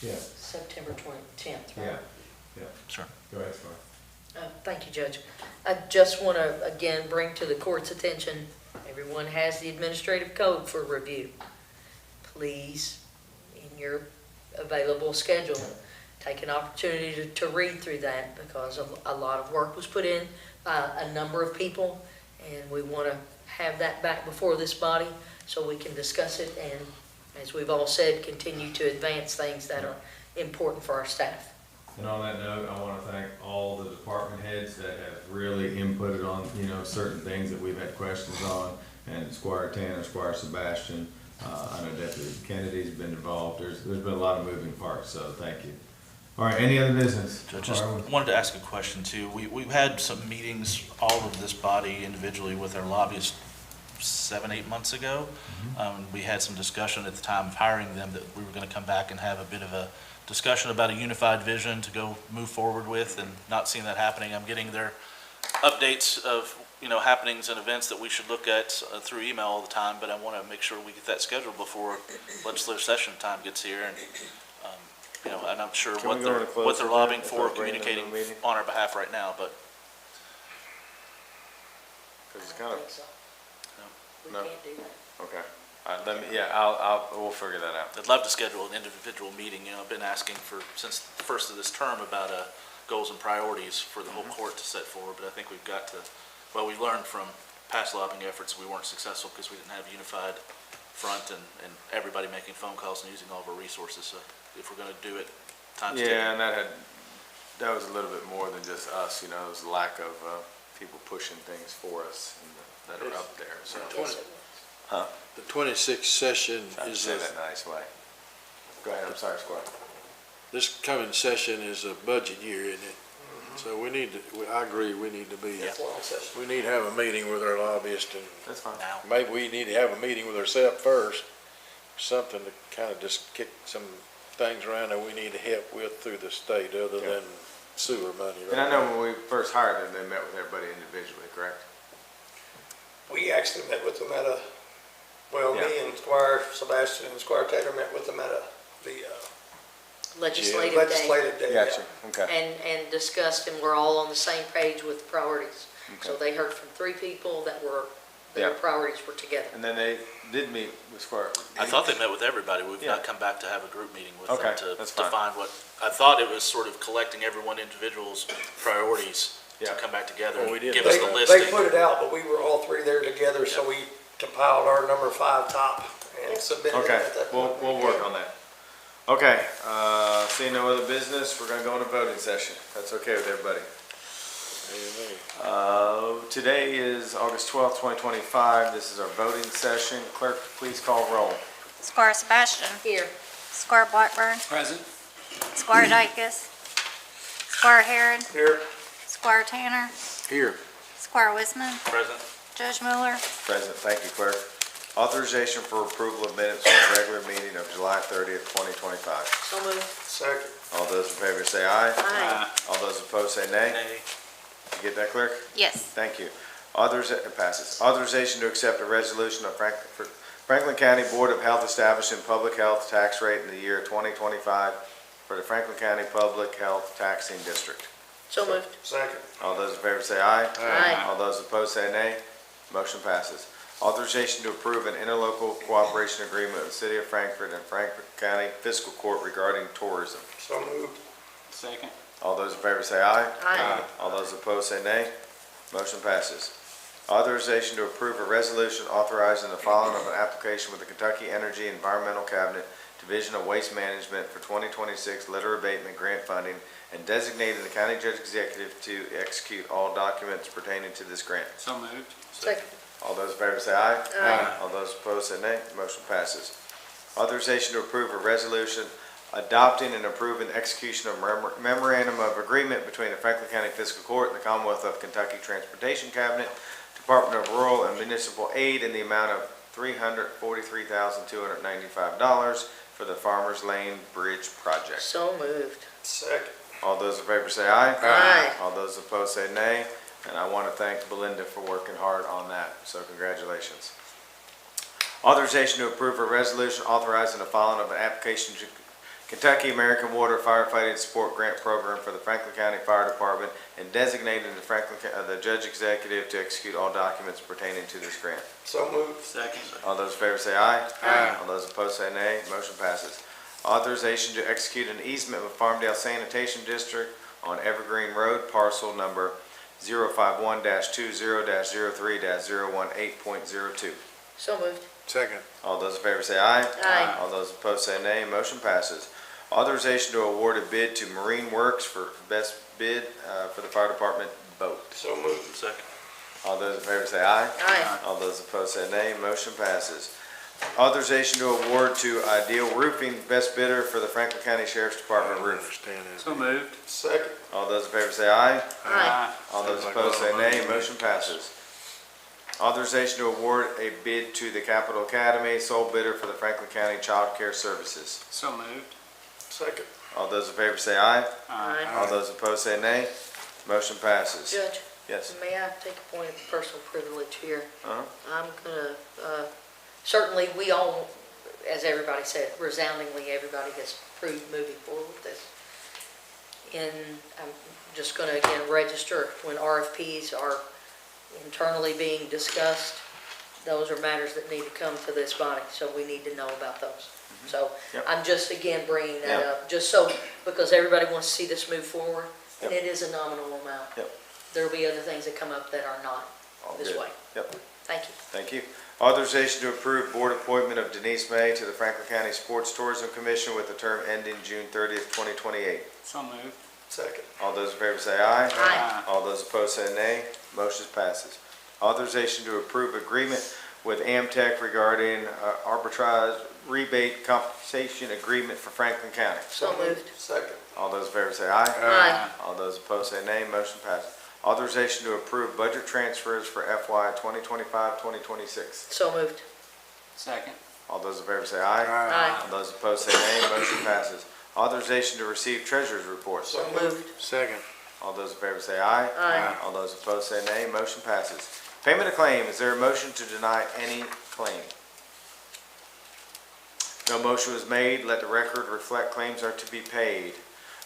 Yes. September 10th, right? Yeah. Sure. Go ahead, Squire. Thank you, Judge. I just want to, again, bring to the court's attention, everyone has the administrative code for review. Please, in your available schedule, take an opportunity to read through that because a lot of work was put in by a number of people, and we want to have that back before this body so we can discuss it and, as we've all said, continue to advance things that are important for our staff. And on that note, I want to thank all the department heads that have really inputted on, certain things that we've had questions on, and Squire Tanner, Squire Sebastian, I know Deputy Kennedy's been involved. There's been a lot of moving parts, so thank you. All right, any other business? Just wanted to ask a question too. We've had some meetings, all of this body individually with our lobbyists 7, 8 months ago. We had some discussion at the time of hiring them that we were going to come back and have a bit of a discussion about a unified vision to go move forward with, and not seeing that happening. I'm getting their updates of, happenings and events that we should look at through email all the time, but I want to make sure we get that scheduled before legislative session time gets here. And I'm not sure what they're lobbying for, communicating on our behalf right now, but. Because it's kind of, We no. can't do that. Okay. We'll figure that out. I'd love to schedule an individual meeting. I've been asking since the first of this term about goals and priorities for the whole court to set forward, but I think we've got to, we learned from past lobbying efforts we weren't successful because we didn't have a unified front and everybody making phone calls and using all of our resources. So if we're going to do it, time's ticking. Yeah, and that was a little bit more than just us, it was a lack of people pushing things for us that are up there, so. Huh? The 26th session Trying to is say that nice way. Go ahead, I'm sorry, Squire. this coming session is a budget year, isn't it? So I agree, we need to be, we need to have a meeting with our lobbyists, and That's fine. maybe we need to have a meeting with ourselves first, something to kind of just kick some things around that we need to help with through the state other than sewer money. And I know when we first hired them, they met with everybody individually, correct? We actually met with them at me and Squire Sebastian and Squire Taylor met with them at the Legislative day. Gotcha, okay. And discussed, and we're all on the same page with priorities. So Okay. they heard from 3 people that Yeah. their priorities were together. And then they did meet with Squire. I thought they met with everybody. We've Yeah. not come back to have a group meeting with Okay, them that's to fine. find what, I thought it was sort of collecting everyone individual's priorities to Yeah. come back together Well, we and did give that. us the They listing. put it out, but we were all 3 there together, so we compiled our number 5 top and submitted it Okay, at that point. we'll work on that. Okay, seeing no other business, we're gonna go into voting session. That's okay with everybody. Today is August 12th, 2025. This is our voting session. Clerk, please call roll. Squire Sebastian. Here. Squire Blackburn. Present. Squire Dacus. Squire Herod. Here. Squire Tanner. Here. Squire Wisman. Present. Judge Miller. Present, thank you, clerk. Authorization for approval of minutes from the regular meeting of July 30th, 2025. So moved. Second. All those in favor say aye. Aye. All those opposed say nay. Nay. You get that, clerk? Yes. Thank you. It passes. Authorization to accept a resolution of Franklin County Board of Health establishing public health tax rate in the year 2025 for the Franklin County Public Health Taxing District. So moved. Second. All those in favor say aye. Aye. All those opposed say nay. Motion passes. Authorization to approve an interlocal cooperation agreement with the City of Frankfort and Franklin County Fiscal Court regarding tourism. So moved. Second. All those in favor say aye. Aye. All those opposed say nay. Motion passes. Authorization to approve a resolution authorizing the filing of an application with the Kentucky Energy Environmental Cabinet Division of Waste Management for 2026 litter abatement grant funding and designating the county judge executive to execute all documents pertaining to this grant. So moved. Second. All those in favor say aye. Aye. All those opposed say nay. Motion passes. Authorization to approve a resolution adopting and approving execution of memorandum of agreement between the Franklin County Fiscal Court and the Commonwealth of Kentucky Transportation Cabinet, Department of Rural and Municipal Aid in the amount of $343,295 for the Farmers Lane Bridge project. So moved. Second. All those in favor say aye. Aye. All those opposed say nay. And I want to thank Belinda for working hard on that, so congratulations. Authorization to approve a resolution authorizing the filing of an application to Kentucky American Water Firefighting Support Grant Program for the Franklin County Fire Department and designating the judge executive to execute all documents pertaining to this grant. So moved. Second. All those in favor say aye. Aye. All those opposed say nay. Motion passes. Authorization to execute an easement with Farmdale Sanitation District on Evergreen Road, parcel number 051-20-03-018.02. So moved. Second. All those in favor say aye. Aye. All those opposed say nay. Motion passes. Authorization to award a bid to Marine Works for best bid for the fire department boat. So moved. Second. All those in favor say aye. Aye. All those opposed say nay. Motion passes. Authorization to award to Ideal Roofing best bidder for the Franklin County Sheriff's Department roof. Understand that. So moved. Second. All those in favor say aye. Aye. All those Sounds like opposed a say lot of nay. money. Motion passes. Authorization to award a bid to the Capital Academy, sole bidder for the Franklin County Child Care Services. So moved. Second. All those in favor say aye. Aye. All those opposed say nay. Motion passes. Judge, Yes. may I take a point of personal privilege here? Uh-huh. I'm gonna, certainly, we all, as everybody said, resoundingly, everybody has approved moving forward with this. And I'm just gonna again register when RFPs are internally being discussed, those are matters that need to come to this body, so we need to know about those. So Yep. I'm just again bringing that Yep. up, just so, because everybody wants to see this move forward, and Yep. it is a nominal amount. Yep. There'll be other things that come up that are not All this good. way. Yep. Thank you. Thank you. Authorization to approve board appointment of Denise May to the Franklin County Sports Tourism Commission with a term ending June 30th, 2028. So moved. Second. All those in favor say aye. Aye. All those opposed say nay. Motion passes. Authorization to approve agreement with Amtech regarding arbitrage rebate compensation agreement for Franklin County. So moved. Second. All those in favor say aye. Aye. All those opposed say nay. Motion passes. Authorization to approve budget transfers for FY 2025-2026. So moved. Second. All those in favor say aye. Aye. All those opposed say nay. Motion passes. Authorization to receive treasurer's reports. So moved. Second. All those in favor say aye. Aye. All those opposed say nay. Motion passes. Payment of claim. Is there a motion to deny any claim? No motion was made. Let the record reflect claims are to be paid.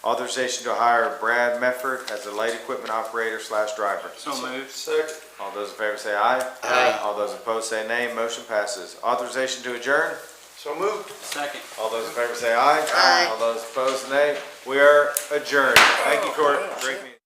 Authorization to hire Brad Mefford as a light equipment operator / driver. So moved. Second. All those in favor say aye. Aye. All those opposed say nay. Motion passes. Authorization to adjourn. So moved. Second. All those in favor say aye. Aye. All those opposed nay. We are adjourned. Thank you, Court. Great meeting.